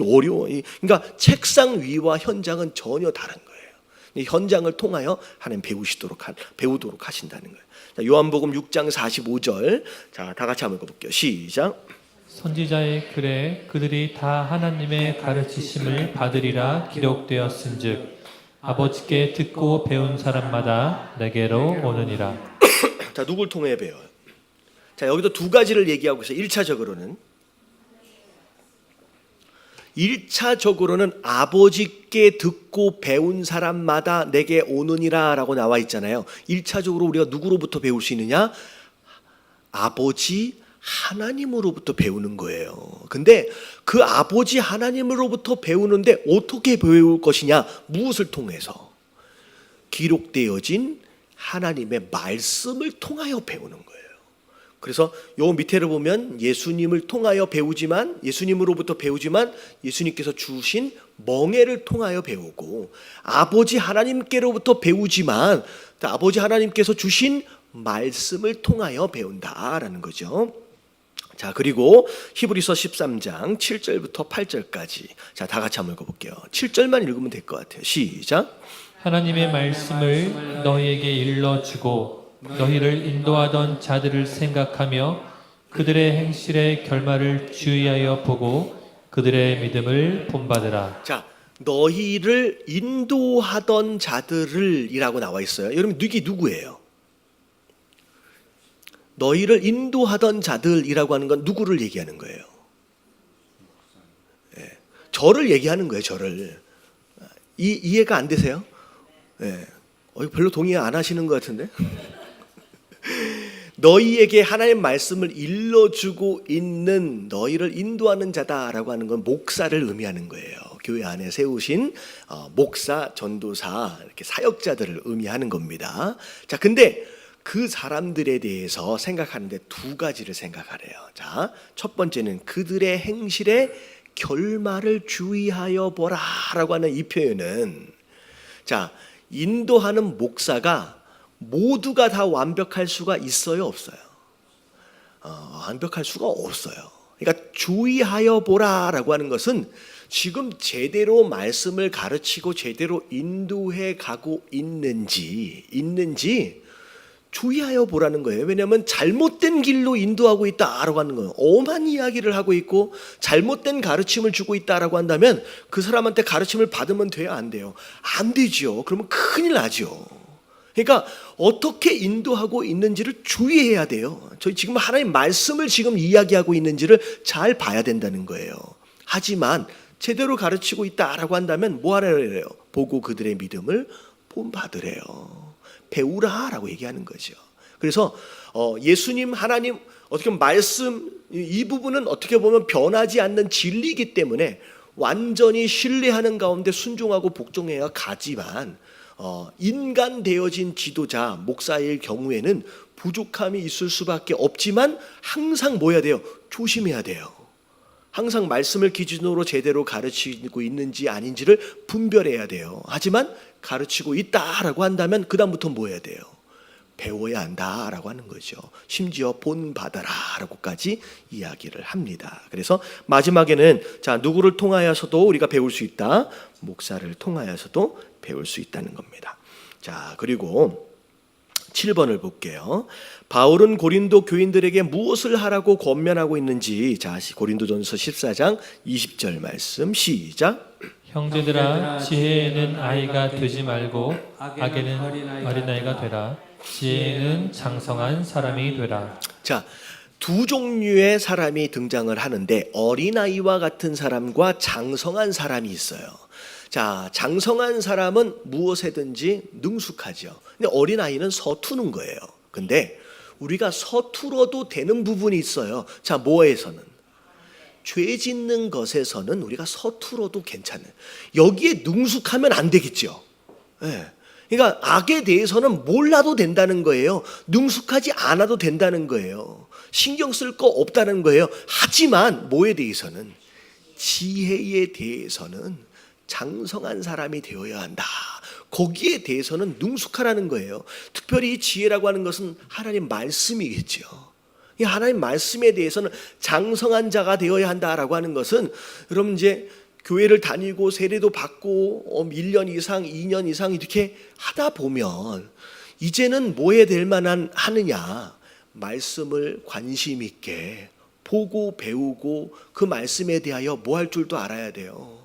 Speaker 1: 어려워. 그러니까 책상 위와 현장은 전혀 다른 거예요. 현장을 통하여 하나님 배우도록 하신다는 거예요. 자, 요한복음 6장 45절. 자, 다 같이 한번 읽어볼게요. 시작.
Speaker 2: 선지자의 글에 그들이 다 하나님의 가르치심을 받으리라 기록되었은즉 아버지께 듣고 배운 사람마다 내게로 오느니라.
Speaker 1: 자, 누굴 통해 배워요? 자, 여기도 두 가지를 얘기하고 있어요. 1차적으로는 아버지께 듣고 배운 사람마다 내게 오느니라 라고 나와 있잖아요. 1차적으로 우리가 누구로부터 배울 수 있느냐? 아버지 하나님으로부터 배우는 거예요. 근데 그 아버지 하나님으로부터 배우는데 어떻게 배울 것이냐? 무엇을 통해서? 기록되어진 하나님의 말씀을 통하여 배우는 거예요. 그래서 요 밑에를 보면 예수님을 통하여 배우지만, 예수님으로부터 배우지만 예수님께서 주신 멍에를 통하여 배우고, 아버지 하나님께로부터 배우지만 아버지 하나님께서 주신 말씀을 통하여 배운다라는 거죠. 자, 그리고 히브리서 13장 7절부터 8절까지. 자, 다 같이 한번 읽어볼게요. 7절만 읽으면 될 것 같아요. 시작.
Speaker 2: 하나님의 말씀을 너희에게 일러주고 너희를 인도하던 자들을 생각하며 그들의 행실의 결말을 주의하여 보고 그들의 믿음을 본받으라.
Speaker 1: 자, 너희를 인도하던 자들을 이라고 나와 있어요. 여러분, 이게 누구예요? 너희를 인도하던 자들이라고 하는 건 누구를 얘기하는 거예요? 저를 얘기하는 거예요. 저를. 이해가 안 되세요? 별로 동의 안 하시는 것 같은데? 너희에게 하나님의 말씀을 일러주고 있는 너희를 인도하는 자다라고 하는 건 목사를 의미하는 거예요. 교회 안에 세우신 목사, 전도사, 이렇게 사역자들을 의미하는 겁니다. 자, 근데 그 사람들에 대해서 생각하는데 두 가지를 생각하래요. 자, 첫 번째는 그들의 행실의 결말을 주의하여 보라라고 하는 이 표현은, 자, 인도하는 목사가 모두가 다 완벽할 수가 있어요, 없어요? 완벽할 수가 없어요. 그러니까 주의하여 보라라고 하는 것은 지금 제대로 말씀을 가르치고 제대로 인도해 가고 있는지 주의하여 보라는 거예요. 왜냐하면 잘못된 길로 인도하고 있다라고 하는 거예요. 엄한 이야기를 하고 있고 잘못된 가르침을 주고 있다라고 한다면 그 사람한테 가르침을 받으면 돼요, 안 돼요? 안 되죠. 그러면 큰일 나죠. 그러니까 어떻게 인도하고 있는지를 주의해야 돼요. 저희 지금 하나님 말씀을 지금 이야기하고 있는지를 잘 봐야 된다는 거예요. 하지만 제대로 가르치고 있다라고 한다면 뭐 하래요? 보고 그들의 믿음을 본받으래요. 배우라라고 얘기하는 거죠. 그래서 예수님, 하나님 어떻게 보면 말씀 이 부분은 어떻게 보면 변하지 않는 진리이기 때문에 완전히 신뢰하는 가운데 순종하고 복종해야 가지만 인간 되어진 지도자, 목사일 경우에는 부족함이 있을 수밖에 없지만 항상 뭐 해야 돼요? 조심해야 돼요. 항상 말씀을 기준으로 제대로 가르치고 있는지 아닌지를 분별해야 돼요. 하지만 가르치고 있다라고 한다면 그 다음부터 뭐 해야 돼요? 배워야 한다라고 하는 거죠. 심지어 본받아라라고까지 이야기를 합니다. 그래서 마지막에는 자, 누구를 통하여서도 우리가 배울 수 있다. 목사를 통하여서도 배울 수 있다는 겁니다. 자, 그리고 7번을 볼게요. 바울은 고린도 교인들에게 무엇을 하라고 권면하고 있는지, 자, 고린도전서 14장 20절 말씀 시작.
Speaker 2: 형제들아, 지혜에는 아이가 되지 말고 악에는 어린아이가 되라. 지혜에는 장성한 사람이 되라.
Speaker 1: 자, 두 종류의 사람이 등장을 하는데 어린아이와 같은 사람과 장성한 사람이 있어요. 자, 장성한 사람은 무엇에든지 능숙하죠. 근데 어린아이는 서투는 거예요. 근데 우리가 서툴어도 되는 부분이 있어요. 자, 뭐에서는? 죄 짓는 것에서는 우리가 서툴어도 괜찮아요. 여기에 능숙하면 안 되겠죠. 네. 그러니까 악에 대해서는 몰라도 된다는 거예요. 능숙하지 않아도 된다는 거예요. 신경 쓸 거 없다는 거예요. 하지만 뭐에 대해서는? 지혜에 대해서는 장성한 사람이 되어야 한다. 거기에 대해서는 능숙하라는 거예요. 특별히 이 지혜라고 하는 것은 하나님 말씀이겠죠. 이 하나님 말씀에 대해서는 장성한 자가 되어야 한다라고 하는 것은 여러분 이제 교회를 다니고 세례도 받고 1년 이상, 2년 이상 이렇게 하다 보면 이제는 뭐 해야 될 만한 하느냐? 말씀을 관심 있게 보고 배우고 그 말씀에 대하여 뭐 할 줄도 알아야 돼요.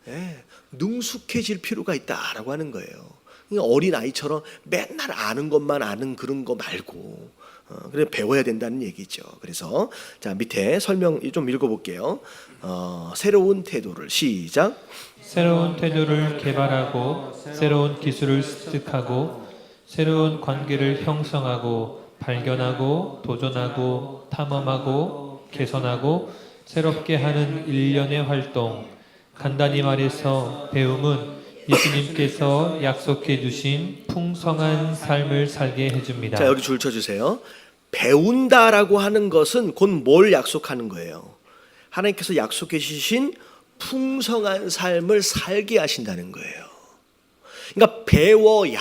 Speaker 1: 네, 능숙해질 필요가 있다라고 하는 거예요. 어린 아이처럼 맨날 아는 것만 아는 그런 거 말고 그래 배워야 된다는 얘기죠. 그래서 자 밑에 설명 좀 읽어볼게요. 새로운 태도를 시작.
Speaker 2: 새로운 태도를 개발하고 새로운 기술을 습득하고 새로운 관계를 형성하고 발견하고 도전하고 탐험하고 개선하고 새롭게 하는 일련의 활동. 간단히 말해서 배움은 예수님께서 약속해 주신 풍성한 삶을 살게 해줍니다.
Speaker 1: 자, 여기 줄 쳐주세요. 배운다라고 하는 것은 곧 뭘 약속하는 거예요? 하나님께서 약속해 주신 풍성한 삶을 살게 하신다는 거예요. 그러니까 배워야,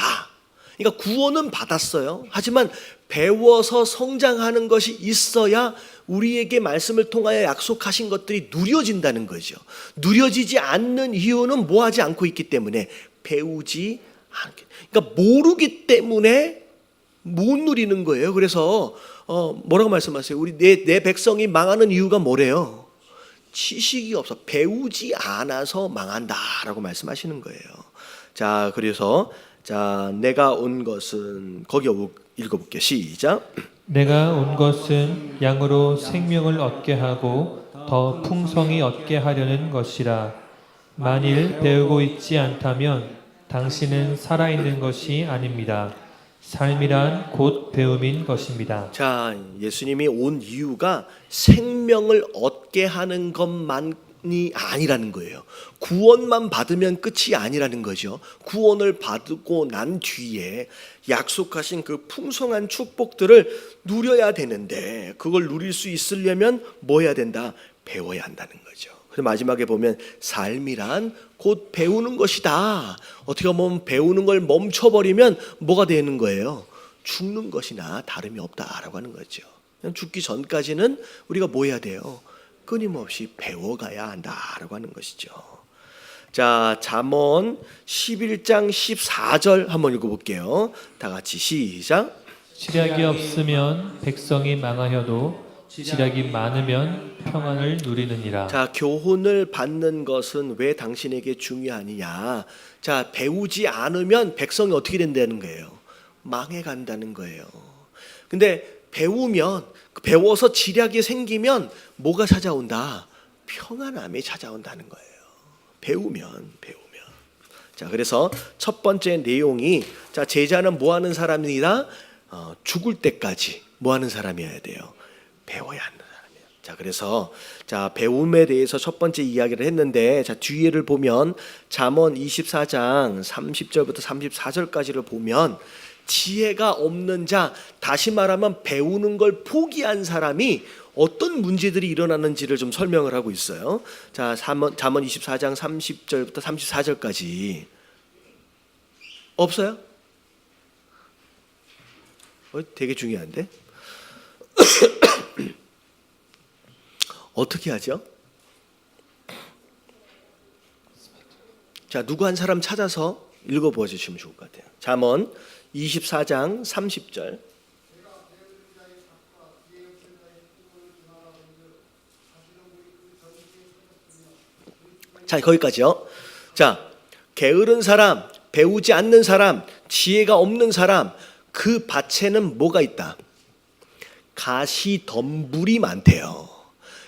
Speaker 1: 그러니까 구원은 받았어요. 하지만 배워서 성장하는 것이 있어야 우리에게 말씀을 통하여 약속하신 것들이 누려진다는 거죠. 누려지지 않는 이유는 뭐 하지 않고 있기 때문에 배우지 않기. 그러니까 모르기 때문에 못 누리는 거예요. 그래서 뭐라고 말씀하세요? 우리 내 백성이 망하는 이유가 뭐래요? 지식이 없어. 배우지 않아서 망한다라고 말씀하시는 거예요. 자, 그래서 자, 내가 온 것은 거기 읽어볼게요. 시작.
Speaker 2: 내가 온 것은 양으로 생명을 얻게 하고 더 풍성히 얻게 하려는 것이라. 만일 배우고 있지 않다면 당신은 살아있는 것이 아닙니다. 삶이란 곧 배움인 것입니다.
Speaker 1: 자, 예수님이 온 이유가 생명을 얻게 하는 것만이 아니라는 거예요. 구원만 받으면 끝이 아니라는 거죠. 구원을 받고 난 뒤에 약속하신 그 풍성한 축복들을 누려야 되는데 그걸 누릴 수 있으려면 뭐 해야 된다? 배워야 한다는 거죠. 그래서 마지막에 보면 삶이란 곧 배우는 것이다. 어떻게 보면 배우는 걸 멈춰버리면 뭐가 되는 거예요? 죽는 것이나 다름이 없다라고 하는 거죠. 그냥 죽기 전까지는 우리가 뭐 해야 돼요? 끊임없이 배워가야 한다라고 하는 것이죠. 자, 잠언 11장 14절 한번 읽어볼게요. 다 같이 시작.
Speaker 2: 지략이 없으면 백성이 망하여도 지략이 많으면 평안을 누리느니라.
Speaker 1: 자, 교훈을 받는 것은 왜 당신에게 중요하느냐? 자, 배우지 않으면 백성이 어떻게 된다는 거예요? 망해간다는 거예요. 근데 배워서 지략이 생기면 뭐가 찾아온다? 평안함이 찾아온다는 거예요. 배우면. 자, 그래서 첫 번째 내용이, 자, 제자는 뭐 하는 사람이다? 죽을 때까지 뭐 하는 사람이어야 돼요? 배워야 하는 사람이에요. 자, 그래서 자, 배움에 대해서 첫 번째 이야기를 했는데, 자, 뒤에를 보면 잠언 24장 30절부터 34절까지를 보면 지혜가 없는 자, 다시 말하면 배우는 걸 포기한 사람이 어떤 문제들이 일어나는지를 좀 설명을 하고 있어요. 자, 잠언 24장 30절부터 34절까지 없어요? 되게 중요한데? 어떻게 하죠? 자, 누구 한 사람 찾아서 읽어보아 주시면 좋을 것 같아요. 잠언 24장 30절. 자, 거기까지요. 자, 게으른 사람, 배우지 않는 사람, 지혜가 없는 사람, 그 밭에는 뭐가 있다? 가시덤불이 많대요.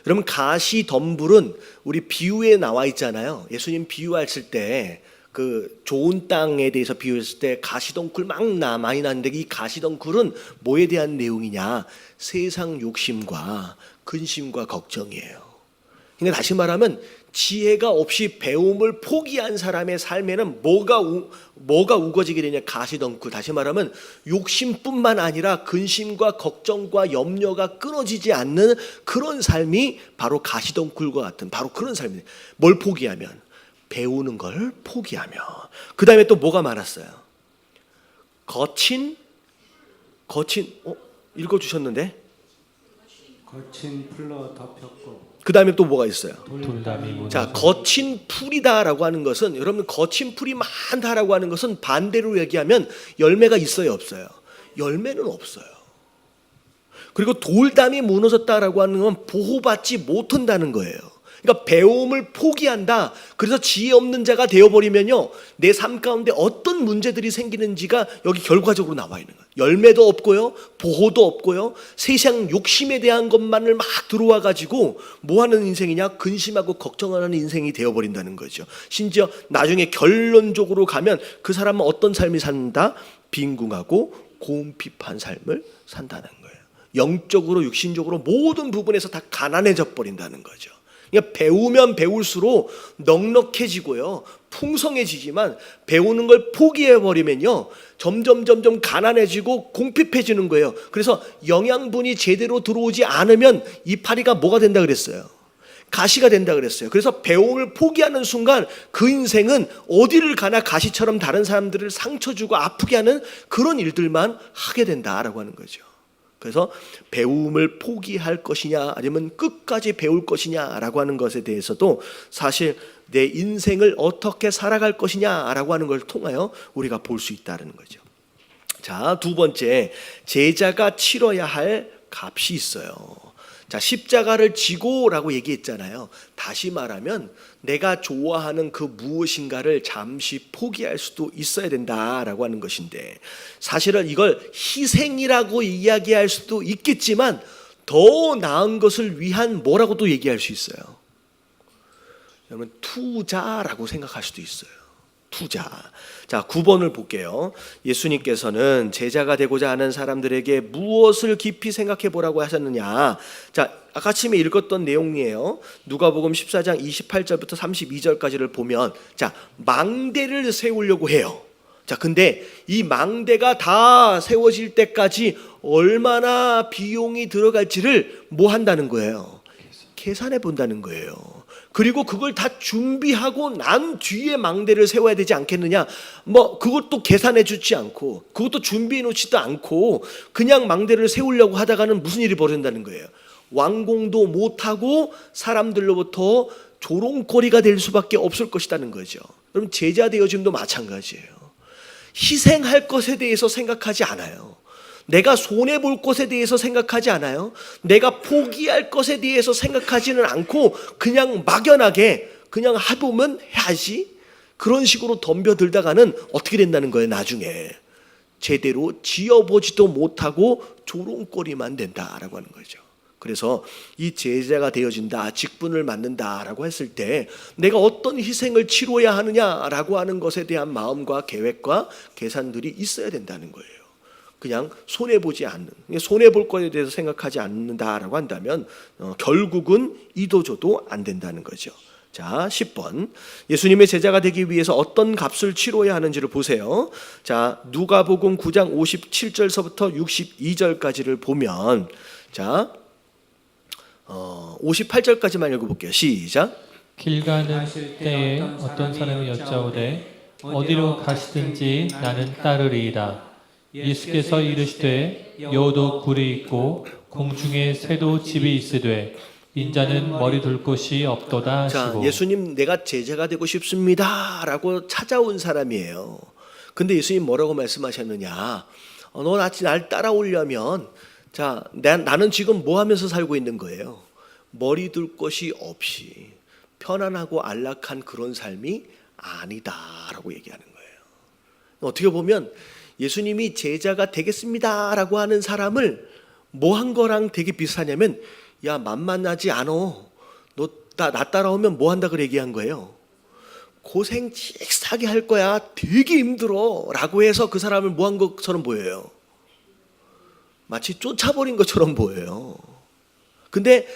Speaker 1: 그러면 가시덤불은 우리 비유에 나와 있잖아요. 예수님 비유하실 때 그 좋은 땅에 대해서 비유했을 때 가시덩굴 많이 나는데, 이 가시덩굴은 뭐에 대한 내용이냐? 세상 욕심과 근심과 걱정이에요. 그러니까 다시 말하면 지혜가 없이 배움을 포기한 사람의 삶에는 뭐가 우거지게 되냐? 가시덩굴. 다시 말하면 욕심뿐만 아니라 근심과 걱정과 염려가 끊어지지 않는 그런 삶이 바로 가시덩굴과 같은 바로 그런 삶이에요. 뭘 포기하면? 배우는 걸 포기하며. 그 다음에 또 뭐가 많았어요? 거친 읽어주셨는데?
Speaker 3: 거친 풀로 덮였고.
Speaker 1: 그 다음에 또 뭐가 있어요?
Speaker 2: 돌담이 무너져.
Speaker 1: 자, 거친 풀이다라고 하는 것은, 여러분, 거친 풀이 많다라고 하는 것은 반대로 얘기하면 열매가 있어요, 없어요? 열매는 없어요. 그리고 돌담이 무너졌다라고 하는 건 보호받지 못한다는 거예요. 그러니까 배움을 포기한다. 그래서 지혜 없는 자가 되어버리면요, 내 삶 가운데 어떤 문제들이 생기는지가 여기 결과적으로 나와 있는 거예요. 열매도 없고요, 보호도 없고요, 세상 욕심에 대한 것만을 막 들어와 가지고 뭐 하는 인생이냐? 근심하고 걱정하는 인생이 되어버린다는 거죠. 심지어 나중에 결론적으로 가면 그 사람은 어떤 삶이 산다? 빈궁하고 곰핍한 삶을 산다는 거예요. 영적으로 육신적으로 모든 부분에서 다 가난해져 버린다는 거죠. 그러니까 배우면 배울수록 넉넉해지고요, 풍성해지지만 배우는 걸 포기해버리면요, 점점 가난해지고 공핍해지는 거예요. 그래서 영양분이 제대로 들어오지 않으면 이파리가 뭐가 된다 그랬어요? 가시가 된다 그랬어요. 그래서 배움을 포기하는 순간 그 인생은 어디를 가나 가시처럼 다른 사람들을 상처 주고 아프게 하는 그런 일들만 하게 된다라고 하는 거죠. 그래서 배움을 포기할 것이냐 아니면 끝까지 배울 것이냐라고 하는 것에 대해서도 사실 내 인생을 어떻게 살아갈 것이냐라고 하는 걸 통하여 우리가 볼 수 있다는 거죠. 자, 두 번째, 제자가 치러야 할 값이 있어요. 자, 십자가를 지고라고 얘기했잖아요. 다시 말하면 내가 좋아하는 그 무엇인가를 잠시 포기할 수도 있어야 된다라고 하는 것인데, 사실은 이걸 희생이라고 이야기할 수도 있겠지만 더 나은 것을 위한 뭐라고도 얘기할 수 있어요. 여러분, 투자라고 생각할 수도 있어요. 투자. 자, 9번을 볼게요. 예수님께서는 제자가 되고자 하는 사람들에게 무엇을 깊이 생각해 보라고 하셨느냐. 자, 아까 아침에 읽었던 내용이에요. 누가복음 14장 28절부터 32절까지를 보면, 자, 망대를 세우려고 해요. 자, 근데 이 망대가 다 세워질 때까지 얼마나 비용이 들어갈지를 뭐 한다는 거예요? 계산해 본다는 거예요. 그리고 그걸 다 준비하고 난 뒤에 망대를 세워야 되지 않겠느냐. 뭐 그것도 계산해 주지 않고 그것도 준비해 놓지도 않고 그냥 망대를 세우려고 하다가는 무슨 일이 벌어진다는 거예요. 완공도 못하고 사람들로부터 조롱거리가 될 수밖에 없을 것이라는 거죠. 그럼 제자 되어짐도 마찬가지예요. 희생할 것에 대해서 생각하지 않아요. 내가 손해볼 것에 대해서 생각하지 않아요. 내가 포기할 것에 대해서 생각하지는 않고 그냥 막연하게 그냥 해보면 해야지, 그런 식으로 덤벼들다가는 어떻게 된다는 거예요. 나중에 제대로 지어보지도 못하고 조롱거리만 된다라고 하는 거죠. 그래서 이 제자가 되어진다, 직분을 맡는다라고 했을 때 내가 어떤 희생을 치러야 하느냐라고 하는 것에 대한 마음과 계획과 계산들이 있어야 된다는 거예요. 그냥 손해보지 않는, 손해볼 것에 대해서 생각하지 않는다라고 한다면 결국은 이도저도 안 된다는 거죠. 자, 10번. 예수님의 제자가 되기 위해서 어떤 값을 치러야 하는지를 보세요. 자, 누가복음 9장 57절서부터 62절까지를 보면, 자, 58절까지만 읽어볼게요. 시작.
Speaker 2: 길 가는 때에 어떤 사람이 여짜오되 어디로 가시든지 나는 따르리이다. 예수께서 이르시되 여우도 굴이 있고 공중에 새도 집이 있으되 인자는 머리 둘 곳이 없도다
Speaker 1: 자,
Speaker 2: 하시고.
Speaker 1: 예수님 내가 제자가 되고 싶습니다 라고 찾아온 사람이에요. 근데 예수님 뭐라고 말씀하셨느냐, 너 날 따라오려면 자, 나는 지금 뭐 하면서 살고 있는 거예요? 머리 둘 것이 없이 편안하고 안락한 그런 삶이 아니다라고 얘기하는 거예요. 어떻게 보면 예수님이 제자가 되겠습니다라고 하는 사람을 뭐 한 거랑 되게 비슷하냐면, 야, 만만하지 않어. 너 나 따라오면 뭐 한다 그래 얘기한 거예요. 고생 칙하게 할 거야. 되게 힘들어 라고 해서 그 사람을 뭐 한 것처럼 보여요. 마치 쫓아버린 것처럼 보여요. 근데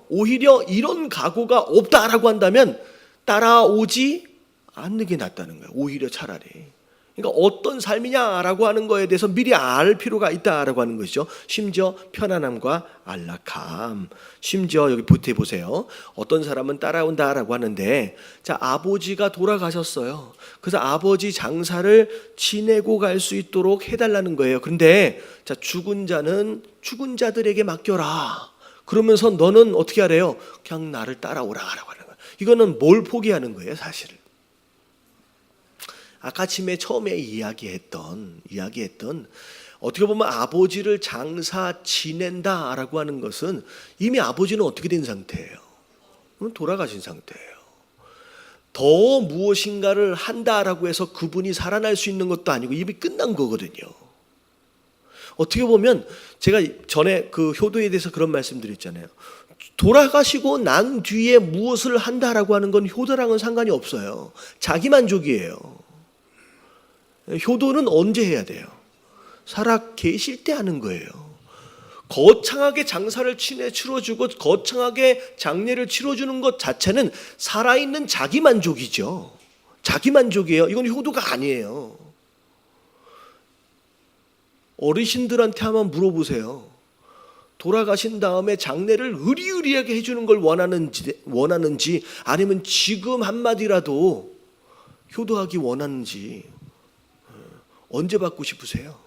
Speaker 1: 오히려 이런 각오가 없다라고 한다면 따라오지 않는 게 낫다는 거예요. 오히려 차라리. 그러니까 어떤 삶이냐라고 하는 거에 대해서 미리 알 필요가 있다라고 하는 것이죠. 심지어 편안함과 안락함. 심지어 여기 보태 보세요. 어떤 사람은 따라온다라고 하는데, 자, 아버지가 돌아가셨어요. 그래서 아버지 장사를 지내고 갈 수 있도록 해달라는 거예요. 그런데 자, 죽은 자는 죽은 자들에게 맡겨라. 그러면서 너는 어떻게 하래요? 그냥 나를 따라오라라고 하는 거예요. 이거는 뭘 포기하는 거예요, 사실은? 아까 처음에 이야기했던 어떻게 보면 아버지를 장사 지낸다라고 하는 것은 이미 아버지는 어떻게 된 상태예요? 돌아가신 상태예요. 더 무엇인가를 한다라고 해서 그분이 살아날 수 있는 것도 아니고 이미 끝난 거거든요. 어떻게 보면 제가 전에 그 효도에 대해서 그런 말씀드렸잖아요. 돌아가시고 난 뒤에 무엇을 한다라고 하는 건 효도랑은 상관이 없어요. 자기만족이에요. 효도는 언제 해야 돼요? 살아 계실 때 하는 거예요. 거창하게 장사를 치러주고 거창하게 장례를 치러주는 것 자체는 살아있는 자기만족이죠. 자기만족이에요. 이건 효도가 아니에요. 어르신들한테 한번 물어보세요. 돌아가신 다음에 장례를 의리의리하게 해주는 걸 원하는지 아니면 지금 한마디라도 효도하기 원하는지, 언제 받고 싶으세요?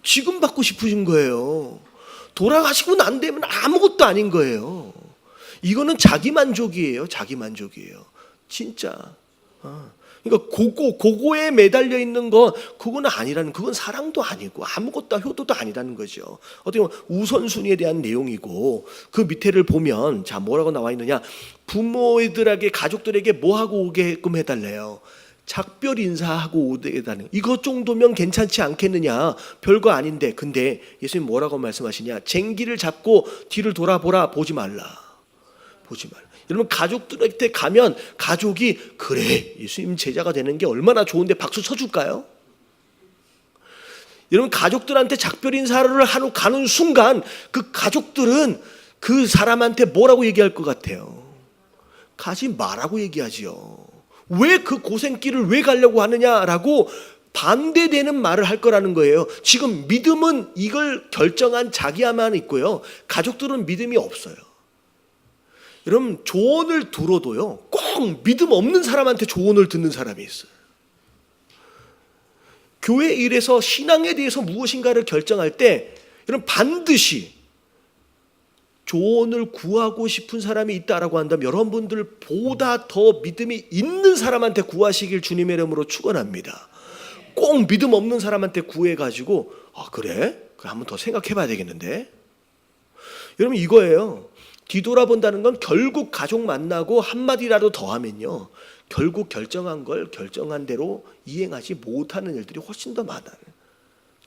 Speaker 1: 지금 받고 싶으신 거예요. 돌아가시고 난 되면 아무것도 아닌 거예요. 이거는 자기만족이에요. 자기만족이에요. 진짜. 그러니까 그거에 매달려 있는 거, 그거는 아니라는, 그건 사랑도 아니고 아무것도 효도도 아니라는 거죠. 어떻게 보면 우선순위에 대한 내용이고, 그 밑에를 보면 자, 뭐라고 나와 있느냐, 부모들에게 가족들에게 뭐 하고 오게끔 해달래요. 작별 인사하고 오게다는, 이것 정도면 괜찮지 않겠느냐, 별거 아닌데. 근데 예수님 뭐라고 말씀하시냐, 쟁기를 잡고 뒤를 돌아보라, 보지 말라. 여러분, 가족들한테 가면 가족이 그래, 예수님 제자가 되는 게 얼마나 좋은데 박수 쳐줄까요? 여러분, 가족들한테 작별 인사를 하러 가는 순간 그 가족들은 그 사람한테 뭐라고 얘기할 것 같아요? 가지 마라고 얘기하지요. 왜 그 고생길을 왜 가려고 하느냐라고 반대되는 말을 할 거라는 거예요. 지금 믿음은 이걸 결정한 자기야만 있고요, 가족들은 믿음이 없어요. 여러분 조언을 들어도요 꼭 믿음 없는 사람한테 조언을 듣는 사람이 있어요. 교회 일에서 신앙에 대해서 무엇인가를 결정할 때 여러분 반드시 조언을 구하고 싶은 사람이 있다라고 한다면 여러분들보다 더 믿음이 있는 사람한테 구하시길 주님의 이름으로 축원합니다. 꼭 믿음 없는 사람한테 구해가지고 그래? 한번 더 생각해봐야 되겠는데. 여러분 이거예요. 뒤돌아본다는 건 결국 가족 만나고 한마디라도 더 하면요 결국 결정한 걸 결정한 대로 이행하지 못하는 일들이 훨씬 더 많아요.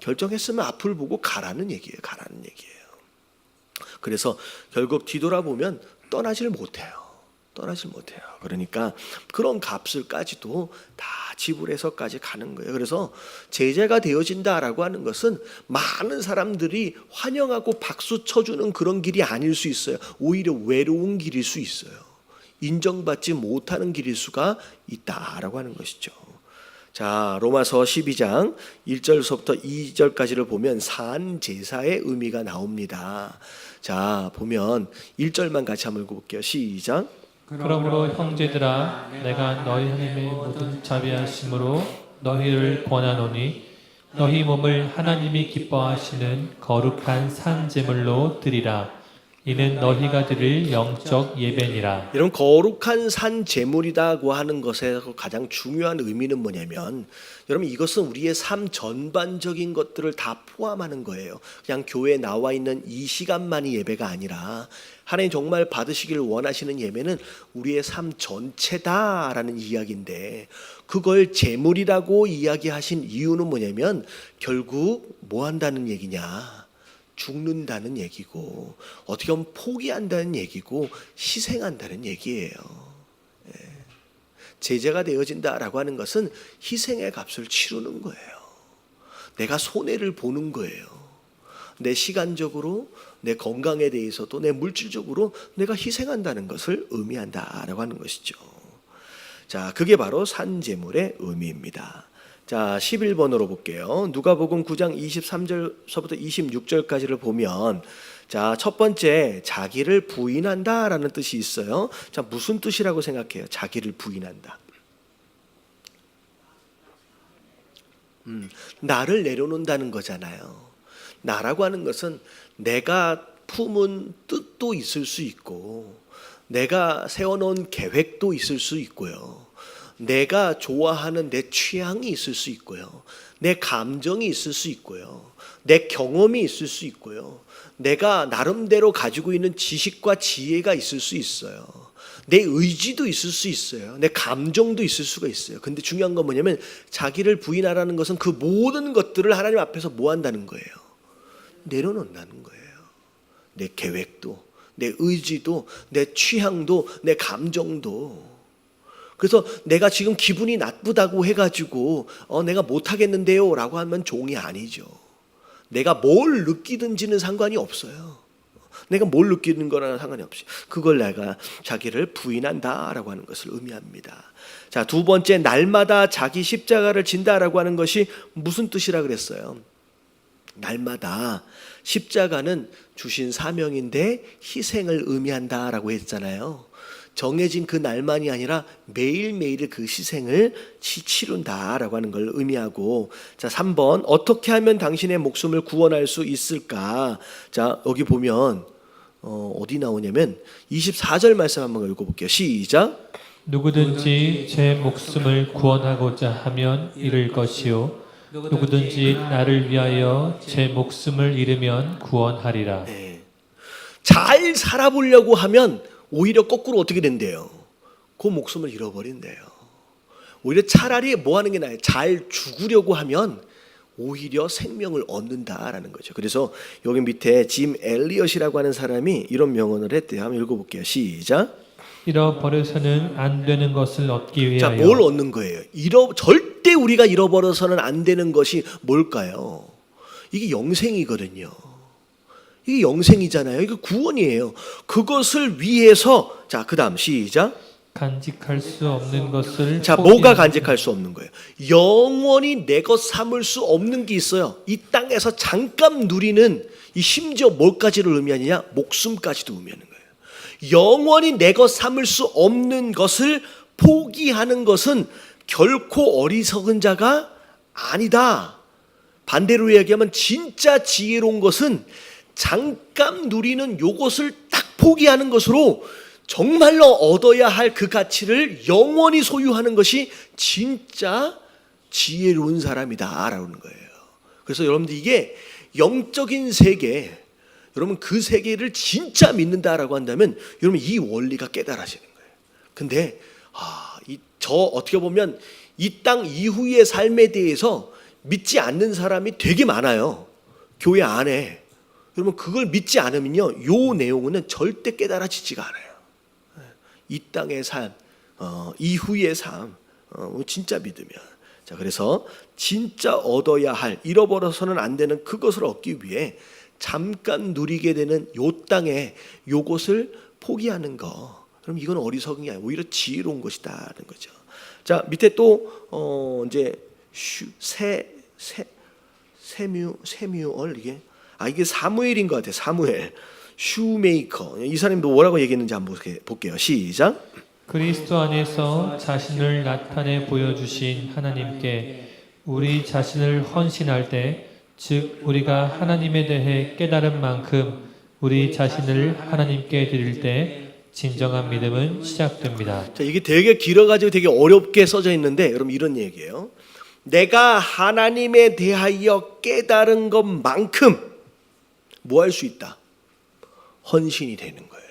Speaker 1: 결정했으면 앞을 보고 가라는 얘기예요. 가라는 얘기예요. 그래서 결국 뒤돌아보면 떠나질 못해요. 떠나질 못해요. 그러니까 그런 값을까지도 다 지불해서까지 가는 거예요. 그래서 제자가 되어진다라고 하는 것은 많은 사람들이 환영하고 박수 쳐주는 그런 길이 아닐 수 있어요. 오히려 외로운 길일 수 있어요. 인정받지 못하는 길일 수가 있다라고 하는 것이죠. 자, 로마서 12장 1절서부터 2절까지를 보면 산제사의 의미가 나옵니다. 자, 보면 1절만 같이 한번 읽어볼게요. 시작.
Speaker 2: 그러므로 형제들아 내가 너희 하나님의 모든 자비하심으로 너희를 권하노니 너희 몸을 하나님이 기뻐하시는 거룩한 산 제물로 드리라. 이는 너희가 드릴 영적 예배니라.
Speaker 1: 이런 거룩한 산 제물이라고 하는 것에서 가장 중요한 의미는 뭐냐면 여러분 이것은 우리의 삶 전반적인 것들을 다 포함하는 거예요. 그냥 교회에 나와 있는 이 시간만이 예배가 아니라 하나님 정말 받으시길 원하시는 예배는 우리의 삶 전체다라는 이야기인데 그걸 제물이라고 이야기하신 이유는 뭐냐면 결국 뭐 한다는 얘기냐? 죽는다는 얘기고 어떻게 보면 포기한다는 얘기고 희생한다는 얘기예요. 제자가 되어진다라고 하는 것은 희생의 값을 치르는 거예요. 내가 손해를 보는 거예요. 내 시간적으로 내 건강에 대해서도 내 물질적으로 내가 희생한다는 것을 의미한다라고 하는 것이죠. 자, 그게 바로 산제물의 의미입니다. 자, 11번으로 볼게요. 누가복음 9장 23절서부터 26절까지를 보면 자, 첫 번째 자기를 부인한다라는 뜻이 있어요. 자, 무슨 뜻이라고 생각해요? 자기를 부인한다. 나를 내려놓는다는 거잖아요. 나라고 하는 것은 내가 품은 뜻도 있을 수 있고 내가 세워놓은 계획도 있을 수 있고요. 내가 좋아하는 내 취향이 있을 수 있고요. 내 감정이 있을 수 있고요. 내 경험이 있을 수 있고요. 내가 나름대로 가지고 있는 지식과 지혜가 있을 수 있어요. 내 의지도 있을 수 있어요. 내 감정도 있을 수가 있어요. 근데 중요한 건 뭐냐면 자기를 부인하라는 것은 그 모든 것들을 하나님 앞에서 뭐 한다는 거예요? 내려놓는다는 거예요. 내 계획도, 내 의지도, 내 취향도, 내 감정도. 그래서 내가 지금 기분이 나쁘다고 해가지고 내가 못하겠는데요 라고 하면 종이 아니죠. 내가 뭘 느끼든지는 상관이 없어요. 내가 뭘 느끼는 거라는 상관이 없이 그걸 내가 자기를 부인한다라고 하는 것을 의미합니다. 자, 두 번째 날마다 자기 십자가를 진다라고 하는 것이 무슨 뜻이라 그랬어요? 날마다 십자가는 주신 사명인데 희생을 의미한다라고 했잖아요. 정해진 그 날만이 아니라 매일매일 그 희생을 치른다라고 하는 걸 의미하고 자 3번 어떻게 하면 당신의 목숨을 구원할 수 있을까? 자 여기 보면 어디 나오냐면 24절 말씀 한번 읽어볼게요. 시작.
Speaker 2: 누구든지 제 목숨을 구원하고자 하면 잃을 것이요 누구든지 나를 위하여 제 목숨을 잃으면 구원하리라.
Speaker 1: 네. 잘 살아보려고 하면 오히려 거꾸로 어떻게 된대요? 그 목숨을 잃어버린대요. 오히려 차라리 뭐 하는 게 나아요? 잘 죽으려고 하면 오히려 생명을 얻는다라는 거죠. 그래서 여기 밑에 짐 엘리엇이라고 하는 사람이 이런 명언을 했대요. 한번 읽어볼게요. 시작.
Speaker 2: 잃어버려서는 안 되는 것을 얻기 위하여.
Speaker 1: 자, 뭘 얻는 거예요? 절대 우리가 잃어버려서는 안 되는 것이 뭘까요? 이게 영생이거든요. 이게 영생이잖아요. 이게 구원이에요. 그것을 위해서 자, 그다음 시작.
Speaker 2: 간직할 수 없는 것을
Speaker 1: 자, 뭐가 간직할 수 없는 거예요? 영원히 내 것 삼을 수 없는 게 있어요. 이 땅에서 잠깐 누리는 이 심지어 뭘까지를 의미하느냐? 목숨까지도 의미하는 거예요. 영원히 내 것 삼을 수 없는 것을 포기하는 것은 결코 어리석은 자가 아니다. 반대로 이야기하면 진짜 지혜로운 것은 잠깐 누리는 요것을 딱 포기하는 것으로 정말로 얻어야 할 그 가치를 영원히 소유하는 것이 진짜 지혜로운 사람이다 라는 거예요. 그래서 여러분들 이게 영적인 세계, 여러분 그 세계를 진짜 믿는다라고 한다면 여러분 이 원리가 깨달아지는 거예요. 근데 저 어떻게 보면 이 땅 이후의 삶에 대해서 믿지 않는 사람이 되게 많아요. 교회 안에. 여러분 그걸 믿지 않으면요, 요 내용은 절대 깨달아지지가 않아요. 이 땅의 삶, 이후의 삶, 진짜 믿으면. 자, 그래서 진짜 얻어야 할, 잃어버려서는 안 되는 그것을 얻기 위해 잠깐 누리게 되는 요 땅에 요것을 포기하는 거. 그럼 이건 어리석은 게 아니라 오히려 지혜로운 것이다는 거죠. 자, 밑에 또 이제 세뮤얼 이게 사무엘인 것 같아요. 사무엘. 슈메이커. 이 사람도 뭐라고 얘기했는지 한번 볼게요. 시작.
Speaker 2: 그리스도 안에서 자신을 나타내 보여주신 하나님께 우리 자신을 헌신할 때, 즉 우리가 하나님에 대해 깨달은 만큼 우리 자신을 하나님께 드릴 때 진정한 믿음은 시작됩니다.
Speaker 1: 자, 이게 되게 길어가지고 되게 어렵게 써져 있는데 여러분 이런 얘기예요. 내가 하나님에 대하여 깨달은 것만큼 뭐 할 수 있다? 헌신이 되는 거예요.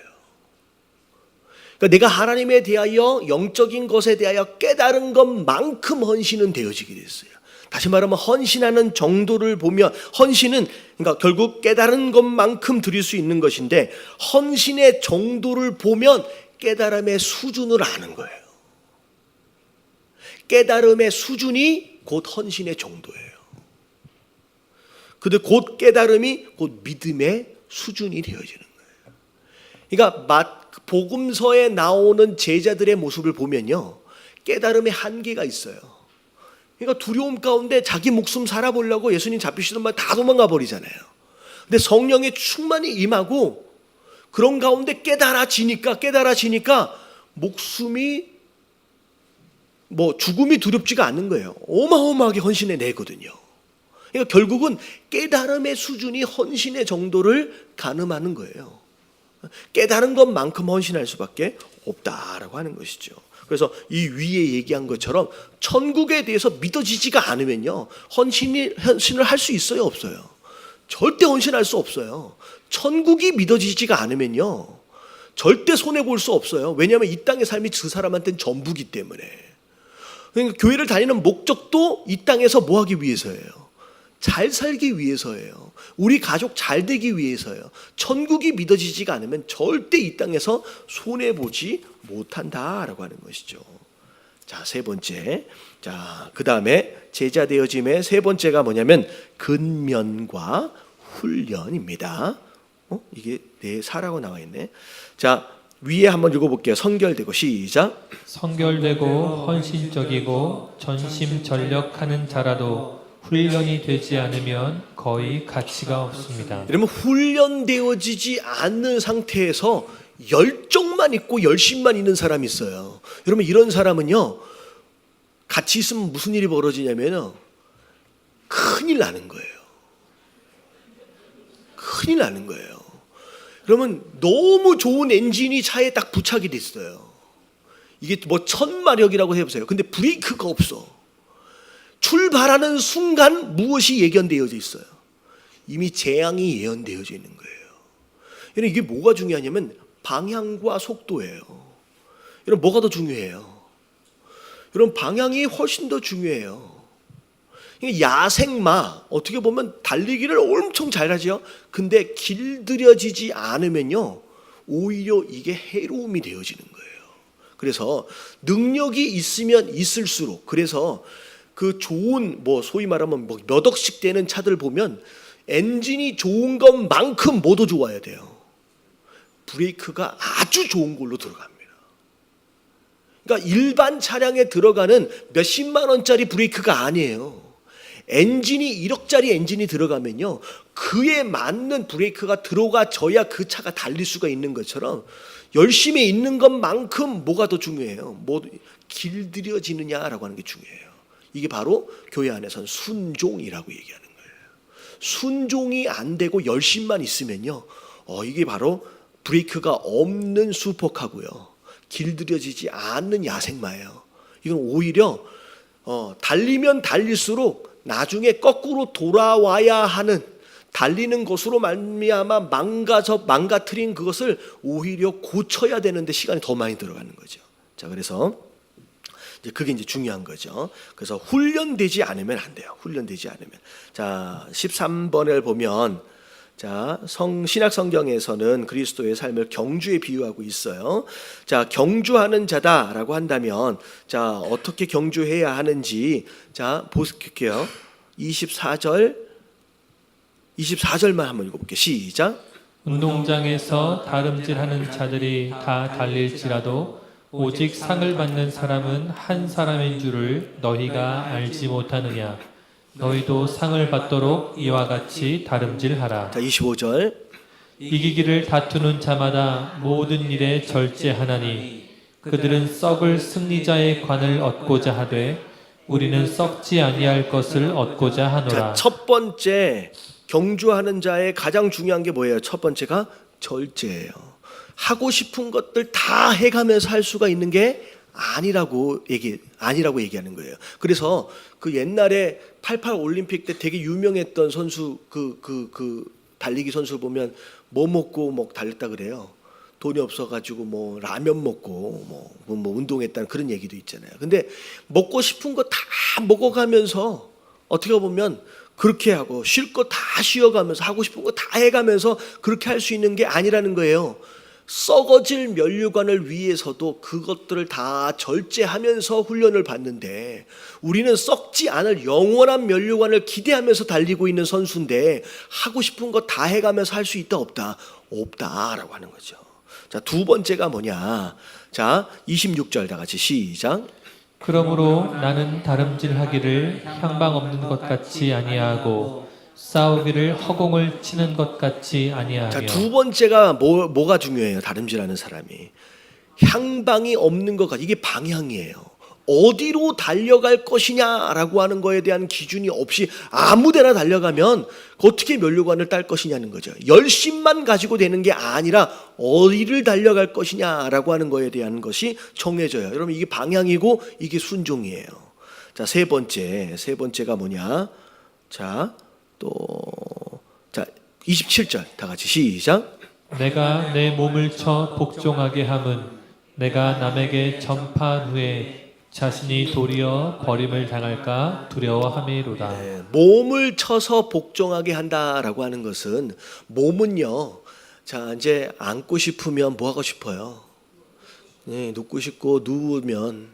Speaker 1: 그러니까 내가 하나님에 대하여 영적인 것에 대하여 깨달은 것만큼 헌신은 되어지게 됐어요. 다시 말하면 헌신하는 정도를 보면, 헌신은 그러니까 결국 깨달은 것만큼 드릴 수 있는 것인데, 헌신의 정도를 보면 깨달음의 수준을 아는 거예요. 깨달음의 수준이 곧 헌신의 정도예요. 근데 곧 깨달음이 곧 믿음의 수준이 되어지는 거예요. 그러니까 복음서에 나오는 제자들의 모습을 보면요, 깨달음의 한계가 있어요. 그러니까 두려움 가운데 자기 목숨 살아보려고 예수님 잡히시던 말 다 도망가 버리잖아요. 근데 성령의 충만이 임하고 그런 가운데 깨달아지니까 목숨이 죽음이 두렵지가 않는 거예요. 어마어마하게 헌신해 내거든요. 그러니까 결국은 깨달음의 수준이 헌신의 정도를 가늠하는 거예요. 깨달은 것만큼 헌신할 수밖에 없다라고 하는 것이죠. 그래서 이 위에 얘기한 것처럼 천국에 대해서 믿어지지가 않으면요, 헌신을 할 수 있어요, 없어요? 절대 헌신할 수 없어요. 천국이 믿어지지가 않으면요, 절대 손해 볼 수 없어요. 왜냐하면 이 땅의 삶이 그 사람한테는 전부기 때문에. 그러니까 교회를 다니는 목적도 이 땅에서 뭐 하기 위해서예요? 잘 살기 위해서예요. 우리 가족 잘 되기 위해서예요. 천국이 믿어지지가 않으면 절대 이 땅에서 손해보지 못한다라고 하는 것이죠. 자, 세 번째. 자, 그 다음에 제자 되어짐의 세 번째가 뭐냐면 근면과 훈련입니다. 이게 내 사라고 나와 있네. 자, 위에 한번 읽어볼게요. 선결되고 시작.
Speaker 2: 선결되고 헌신적이고 전심전력하는 자라도 훈련이 되지 않으면 거의 가치가 없습니다.
Speaker 1: 여러분, 훈련되어지지 않는 상태에서 열정만 있고 열심만 있는 사람이 있어요. 여러분, 이런 사람은요, 같이 있으면 무슨 일이 벌어지냐면요, 큰일 나는 거예요. 큰일 나는 거예요. 그러면 너무 좋은 엔진이 차에 딱 부착이 됐어요. 이게 1000마력이라고 해보세요. 근데 브레이크가 없어. 출발하는 순간 무엇이 예견되어져 있어요? 이미 재앙이 예언되어져 있는 거예요. 여러분, 이게 뭐가 중요하냐면 방향과 속도예요. 여러분, 뭐가 더 중요해요? 여러분, 방향이 훨씬 더 중요해요. 야생마, 어떻게 보면 달리기를 엄청 잘하죠. 근데 길들여지지 않으면요, 오히려 이게 해로움이 되어지는 거예요. 그래서 능력이 있으면 있을수록, 그래서 그 좋은 소위 말하면 몇 억씩 되는 차들 보면 엔진이 좋은 것만큼 뭐도 좋아야 돼요. 브레이크가 아주 좋은 걸로 들어갑니다. 그러니까 일반 차량에 들어가는 몇십만 원짜리 브레이크가 아니에요. 엔진이 1억짜리 엔진이 들어가면요, 그에 맞는 브레이크가 들어가져야 그 차가 달릴 수가 있는 것처럼 열심히 있는 것만큼 뭐가 더 중요해요? 뭐 길들여지느냐라고 하는 게 중요해요. 이게 바로 교회 안에서는 순종이라고 얘기하는 거예요. 순종이 안 되고 열심만 있으면요, 이게 바로 브레이크가 없는 수폭하고요, 길들여지지 않는 야생마예요. 이건 오히려 달리면 달릴수록 나중에 거꾸로 돌아와야 하는, 달리는 것으로 말미암아 망가뜨린 그것을 오히려 고쳐야 되는데 시간이 더 많이 들어가는 거죠. 자, 그래서 이제 그게 이제 중요한 거죠. 그래서 훈련되지 않으면 안 돼요. 훈련되지 않으면. 자, 13번을 보면, 자, 신약 성경에서는 그리스도의 삶을 경주에 비유하고 있어요. 자, 경주하는 자다라고 한다면, 자, 어떻게 경주해야 하는지, 자, 보실게요. 24절만 한번 읽어볼게요. 시작.
Speaker 2: 운동장에서 다름질하는 자들이 다 달릴지라도 오직 상을 받는 사람은 한 사람인 줄을 너희가 알지 못하느냐. 너희도 상을 받도록 이와 같이 다름질하라.
Speaker 1: 자, 25절.
Speaker 2: 이기기를 다투는 자마다 모든 일에 절제하나니 그들은 썩을 승리자의 관을 얻고자 하되 우리는 썩지 아니할 것을 얻고자 하노라.
Speaker 1: 자, 첫 번째 경주하는 자의 가장 중요한 게 뭐예요? 첫 번째가 절제예요. 하고 싶은 것들 다 해가면서 할 수가 있는 게 아니라고 얘기하는 거예요. 그래서 그 옛날에 88 올림픽 때 되게 유명했던 선수, 그 달리기 선수 보면 뭐 먹고 뭐 달렸다 그래요. 돈이 없어가지고 뭐 라면 먹고 뭐 운동했다는 그런 얘기도 있잖아요. 근데 먹고 싶은 거 다 먹어가면서 어떻게 보면 그렇게 하고 쉴 거 다 쉬어가면서 하고 싶은 거 다 해가면서 그렇게 할 수 있는 게 아니라는 거예요. 썩어질 면류관을 위해서도 그것들을 다 절제하면서 훈련을 받는데, 우리는 썩지 않을 영원한 면류관을 기대하면서 달리고 있는 선수인데 하고 싶은 거 다 해가면서 할 수 있다 없다? 없다라고 하는 거죠. 자, 두 번째가 뭐냐? 자, 26절 다 같이 시작.
Speaker 2: 그러므로 나는 다름질하기를 향방 없는 것 같이 아니하고 싸우기를 허공을 치는 것 같이 아니하며.
Speaker 1: 자, 두 번째가 뭐가 중요해요? 다름질하는 사람이 향방이 없는 것 같이, 이게 방향이에요. 어디로 달려갈 것이냐라고 하는 거에 대한 기준이 없이 아무데나 달려가면 어떻게 면류관을 딸 것이냐는 거죠. 열심만 가지고 되는 게 아니라 어디를 달려갈 것이냐라고 하는 거에 대한 것이 정해져요. 여러분, 이게 방향이고 이게 순종이에요. 자, 세 번째가 뭐냐? 자, 27절 다 같이 시작.
Speaker 2: 내가 내 몸을 쳐 복종하게 함은 내가 남에게 전파한 후에 자신이 도리어 버림을 당할까 두려워함이로다.
Speaker 1: 네, 몸을 쳐서 복종하게 한다라고 하는 것은, 몸은요, 자, 이제 앉고 싶으면 뭐 하고 싶어요? 네, 눕고 싶고 누우면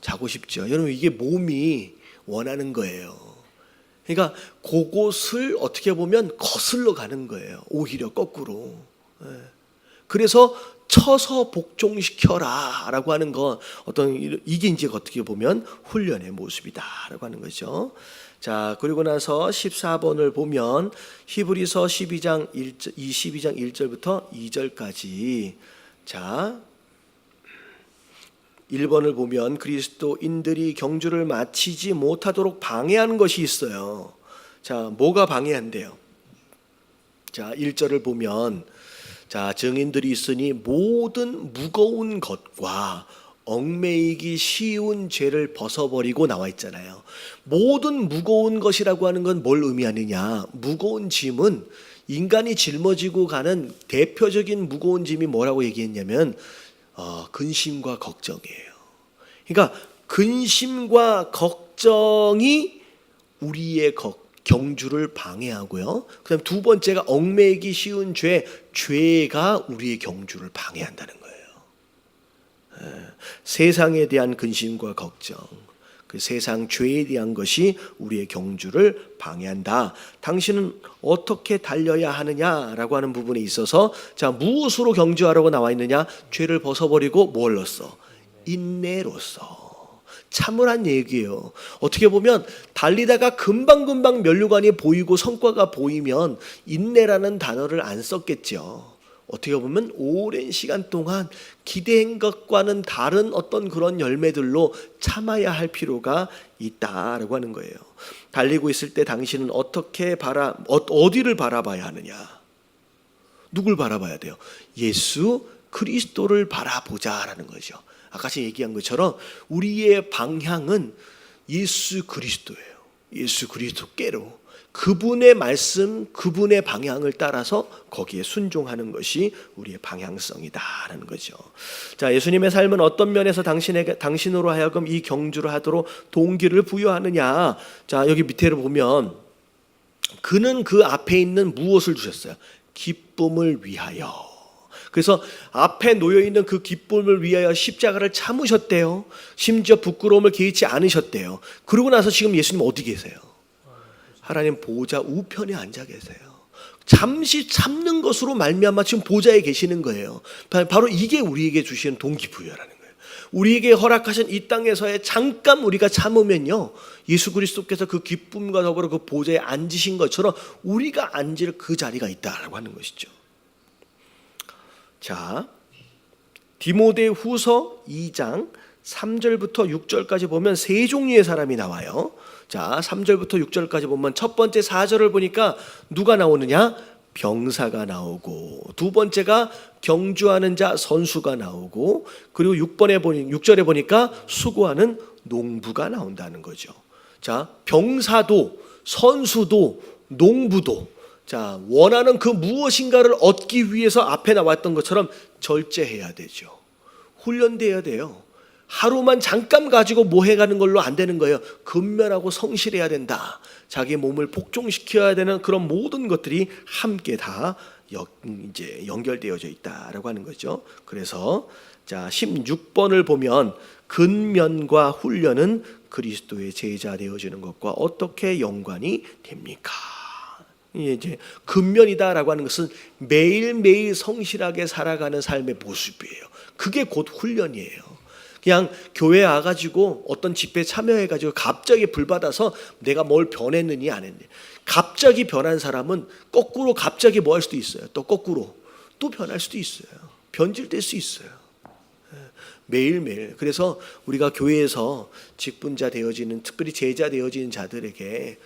Speaker 1: 자고 싶죠. 여러분, 이게 몸이 원하는 거예요. 그러니까 그곳을 어떻게 보면 거슬러 가는 거예요. 오히려 거꾸로. 네. 그래서 쳐서 복종시켜라 라고 하는 건 이게 이제 어떻게 보면 훈련의 모습이다라고 하는 거죠. 자, 그리고 나서 14번을 보면 히브리서 12장 1절부터 2절까지. 자, 1번을 보면 그리스도인들이 경주를 마치지 못하도록 방해하는 것이 있어요. 자, 뭐가 방해한대요? 자, 1절을 보면, 자, 증인들이 있으니 모든 무거운 것과 얽매이기 쉬운 죄를 벗어버리고 나와 있잖아요. 모든 무거운 것이라고 하는 건 뭘 의미하느냐? 무거운 짐은, 인간이 짊어지고 가는 대표적인 무거운 짐이 뭐라고 얘기했냐면 근심과 걱정이에요. 그러니까 근심과 걱정이 우리의 경주를 방해하고요. 그다음 두 번째가 얽매이기 쉬운 죄가 우리의 경주를 방해한다는 거예요. 세상에 대한 근심과 걱정, 그 세상 죄에 대한 것이 우리의 경주를 방해한다. 당신은 어떻게 달려야 하느냐라고 하는 부분에 있어서, 자, 무엇으로 경주하라고 나와 있느냐? 죄를 벗어버리고 뭘로써? 인내로써. 참을한 얘기예요. 어떻게 보면 달리다가 금방금방 면류관이 보이고 성과가 보이면 인내라는 단어를 안 썼겠죠. 어떻게 보면 오랜 시간 동안 기대한 것과는 다른 어떤 그런 열매들로 참아야 할 필요가 있다라고 하는 거예요. 달리고 있을 때 당신은 어디를 바라봐야 하느냐? 누굴 바라봐야 돼요? 예수 그리스도를 바라보자라는 거죠. 아까 제가 얘기한 것처럼 우리의 방향은 예수 그리스도예요. 예수 그리스도께로 그분의 말씀, 그분의 방향을 따라서 거기에 순종하는 것이 우리의 방향성이다라는 거죠. 자, 예수님의 삶은 어떤 면에서 당신으로 하여금 이 경주를 하도록 동기를 부여하느냐? 자, 여기 밑에를 보면 그는 그 앞에 있는 무엇을 주셨어요? 기쁨을 위하여. 그래서 앞에 놓여 있는 그 기쁨을 위하여 십자가를 참으셨대요. 심지어 부끄러움을 개의치 않으셨대요. 그러고 나서 지금 예수님 어디 계세요? 하나님 보좌 우편에 앉아 계세요. 잠시 참는 것으로 말미암아 지금 보좌에 계시는 거예요. 바로 이게 우리에게 주시는 동기부여라는 거예요. 우리에게 허락하신 이 땅에서의 잠깐 우리가 참으면요, 예수 그리스도께서 그 기쁨과 더불어 그 보좌에 앉으신 것처럼 우리가 앉을 그 자리가 있다라고 하는 것이죠. 자, 디모데후서 2장 3절부터 6절까지 보면 세 종류의 사람이 나와요. 자, 3절부터 6절까지 보면 첫 번째 4절을 보니까 누가 나오느냐? 병사가 나오고, 두 번째가 경주하는 자 선수가 나오고, 그리고 6절에 보니까 수고하는 농부가 나온다는 거죠. 자, 병사도 선수도 농부도 자, 원하는 그 무엇인가를 얻기 위해서 앞에 나왔던 것처럼 절제해야 되죠. 훈련돼야 돼요. 하루만 잠깐 가지고 뭐 해가는 걸로 안 되는 거예요. 근면하고 성실해야 된다. 자기 몸을 복종시켜야 되는 그런 모든 것들이 함께 다 이제 연결되어져 있다라고 하는 거죠. 그래서 자, 16번을 보면 근면과 훈련은 그리스도의 제자 되어지는 것과 어떻게 연관이 됩니까? 이제 근면이다라고 하는 것은 매일매일 성실하게 살아가는 삶의 모습이에요. 그게 곧 훈련이에요. 그냥 교회에 와가지고 어떤 집회에 참여해가지고 갑자기 불받아서 내가 뭘 변했느니 안 했느니, 갑자기 변한 사람은 거꾸로 갑자기 뭐 할 수도 있어요. 또 거꾸로 또 변할 수도 있어요. 변질될 수 있어요. 매일매일. 그래서 우리가 교회에서 직분자 되어지는, 특별히 제자 되어지는 자들에게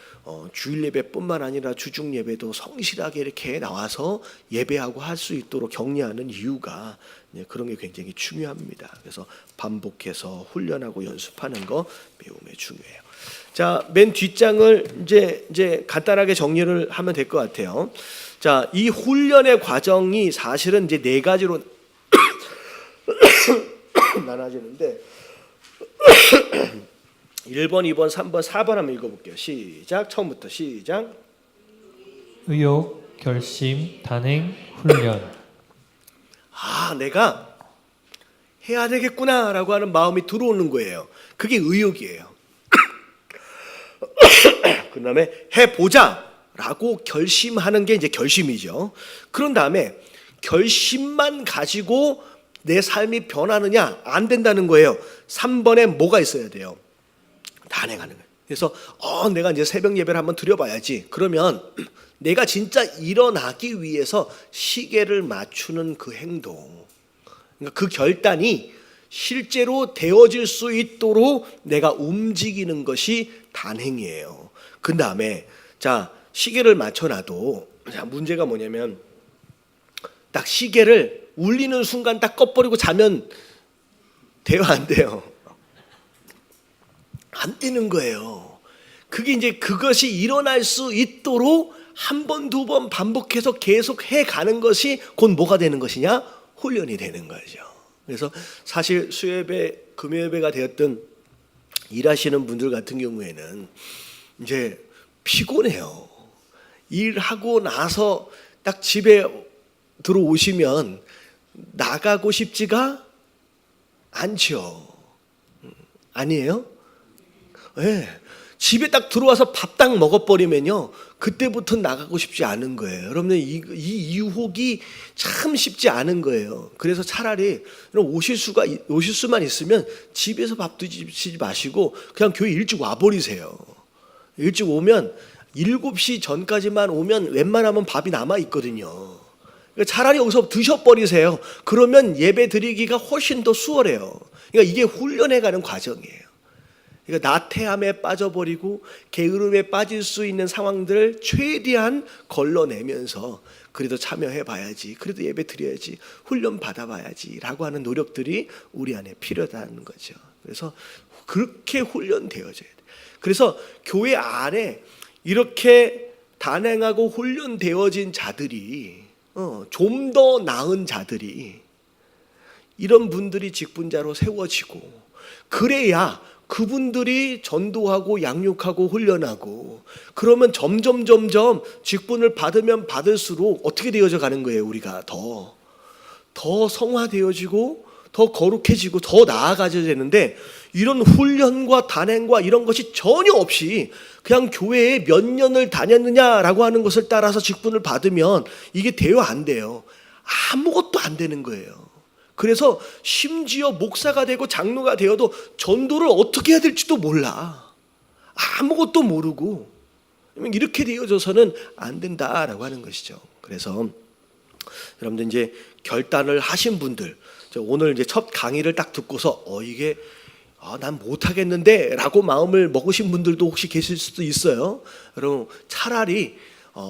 Speaker 1: 주일 예배뿐만 아니라 주중 예배도 성실하게 이렇게 나와서 예배하고 할 수 있도록 격려하는 이유가 그런 게 굉장히 중요합니다. 그래서 반복해서 훈련하고 연습하는 거 매우 중요해요. 자, 맨 뒷장을 이제 간단하게 정리를 하면 될 것 같아요. 자, 이 훈련의 과정이 사실은 이제 네 가지로 나눠지는데 1번, 2번, 3번, 4번 한번 읽어볼게요. 시작. 처음부터 시작.
Speaker 2: 의욕, 결심, 단행, 훈련.
Speaker 1: 아, 내가 해야 되겠구나라고 하는 마음이 들어오는 거예요. 그게 의욕이에요. 그 다음에 해보자라고 결심하는 게 이제 결심이죠. 그런 다음에 결심만 가지고 내 삶이 변하느냐? 안 된다는 거예요. 3번에 뭐가 있어야 돼요? 단행하는 거예요. 그래서 내가 이제 새벽 예배를 한번 드려봐야지. 그러면 내가 진짜 일어나기 위해서 시계를 맞추는 그 행동, 그러니까 그 결단이 실제로 되어질 수 있도록 내가 움직이는 것이 단행이에요. 그 다음에 자, 시계를 맞춰놔도 자, 문제가 뭐냐면 딱 시계를 울리는 순간 딱 꺼버리고 자면 돼요, 안 돼요? 안 되는 거예요. 그게 이제 그것이 일어날 수 있도록 한 번, 두 번 반복해서 계속 해가는 것이 곧 뭐가 되는 것이냐? 훈련이 되는 거죠. 그래서 사실 수요예배, 금요예배가 되었던 일하시는 분들 같은 경우에는 이제 피곤해요. 일하고 나서 딱 집에 들어오시면 나가고 싶지가 않죠. 아니에요? 네. 집에 딱 들어와서 밥 딱 먹어버리면요, 그때부터 나가고 싶지 않은 거예요. 여러분들 이 유혹이 참 쉽지 않은 거예요. 그래서 차라리 오실 수만 있으면 집에서 밥 드시지 마시고 그냥 교회 일찍 와버리세요. 일찍 오면 7시 전까지만 오면 웬만하면 밥이 남아 있거든요. 그러니까 차라리 여기서 드셔버리세요. 그러면 예배 드리기가 훨씬 더 수월해요. 그러니까 이게 훈련해가는 과정이에요. 그러니까 나태함에 빠져버리고 게으름에 빠질 수 있는 상황들을 최대한 걸러내면서 그래도 참여해봐야지, 그래도 예배 드려야지, 훈련 받아봐야지 라고 하는 노력들이 우리 안에 필요하다는 거죠. 그래서 그렇게 훈련되어져야 돼요. 그래서 교회 안에 이렇게 단행하고 훈련되어진 자들이 좀 더 나은 자들이 이런 분들이 직분자로 세워지고, 그래야 그분들이 전도하고 양육하고 훈련하고, 그러면 점점 직분을 받으면 받을수록 어떻게 되어져 가는 거예요. 우리가 더 성화되어지고 더 거룩해지고 더 나아가져야 되는데, 이런 훈련과 단행과 이런 것이 전혀 없이 그냥 교회에 몇 년을 다녔느냐라고 하는 것을 따라서 직분을 받으면 이게 돼요, 안 돼요? 아무것도 안 되는 거예요. 그래서 심지어 목사가 되고 장로가 되어도 전도를 어떻게 해야 될지도 몰라. 아무것도 모르고 이렇게 되어져서는 안 된다라고 하는 것이죠. 그래서 여러분들 이제 결단을 하신 분들, 오늘 이제 첫 강의를 딱 듣고서 이게 난 못하겠는데 라고 마음을 먹으신 분들도 혹시 계실 수도 있어요. 여러분 차라리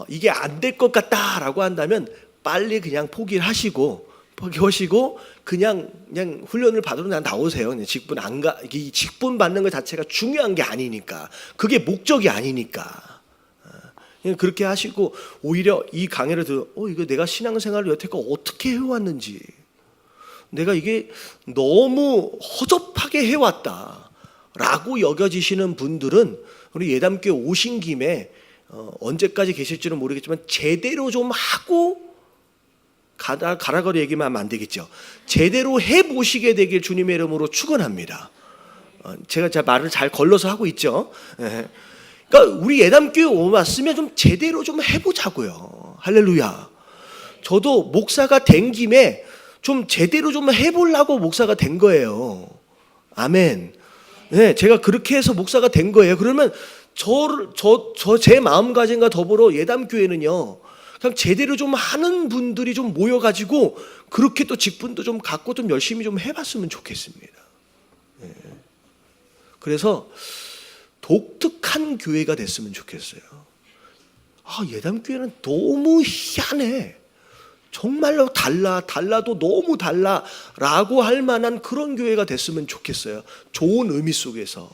Speaker 1: 이게 안 될 것 같다라고 한다면 빨리 그냥 포기를 하시고 그냥 훈련을 받으러 그냥 나오세요. 그냥 직분 이 직분 받는 것 자체가 중요한 게 아니니까, 그게 목적이 아니니까. 그냥 그렇게 하시고, 오히려 이 강의를 들어 이거 내가 신앙생활을 여태까지 어떻게 해왔는지, 내가 이게 너무 허접하게 해왔다라고 여겨지시는 분들은 우리 예담교회 오신 김에 언제까지 계실지는 모르겠지만 제대로 좀 하고 가라거리 얘기만 하면 안 되겠죠. 제대로 해보시게 되길 주님의 이름으로 축원합니다. 제가 제 말을 잘 걸러서 하고 있죠. 그러니까 우리 예담교회 왔으면 좀 제대로 좀 해보자고요. 할렐루야. 저도 목사가 된 김에 좀 제대로 좀 해보려고 목사가 된 거예요. 아멘. 네, 제가 그렇게 해서 목사가 된 거예요. 그러면 제 마음가짐과 더불어 예담교회는요, 그냥 제대로 좀 하는 분들이 좀 모여가지고 그렇게 또 직분도 좀 갖고 좀 열심히 좀 해봤으면 좋겠습니다. 네. 그래서 독특한 교회가 됐으면 좋겠어요. 예담교회는 너무 희한해, 정말로 달라도 너무 달라라고 할 만한 그런 교회가 됐으면 좋겠어요. 좋은 의미 속에서.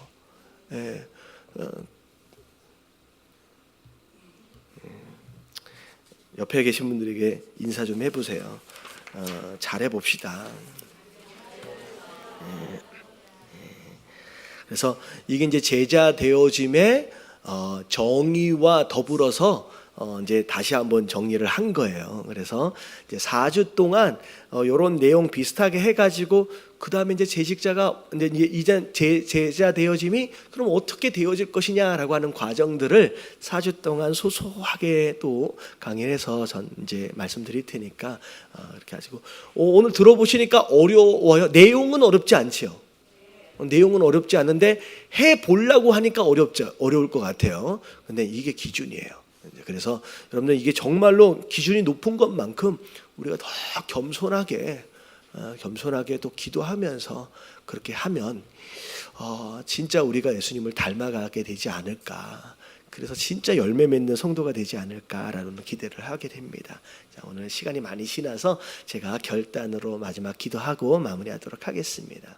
Speaker 1: 옆에 계신 분들에게 인사 좀 해보세요. 잘해봅시다. 그래서 이게 이제 제자 되어짐의 정의와 더불어서 이제 다시 한번 정리를 한 거예요. 그래서 이제 4주 동안 이런 내용 비슷하게 해가지고 그 다음에 이제 재직자가 이제 제자 되어짐이 그럼 어떻게 되어질 것이냐라고 하는 과정들을 4주 동안 소소하게 또 강의해서 전 이제 말씀드릴 테니까 이렇게 하시고, 오늘 들어보시니까 어려워요? 내용은 어렵지 않지요. 내용은 어렵지 않은데 해 보려고 하니까 어려울 것 같아요. 근데 이게 기준이에요. 그래서 여러분들 이게 정말로 기준이 높은 것만큼 우리가 더 겸손하게 또 기도하면서 그렇게 하면 진짜 우리가 예수님을 닮아가게 되지 않을까. 그래서 진짜 열매 맺는 성도가 되지 않을까라는 기대를 하게 됩니다. 자, 오늘 시간이 많이 지나서 제가 결단으로 마지막 기도하고 마무리하도록 하겠습니다.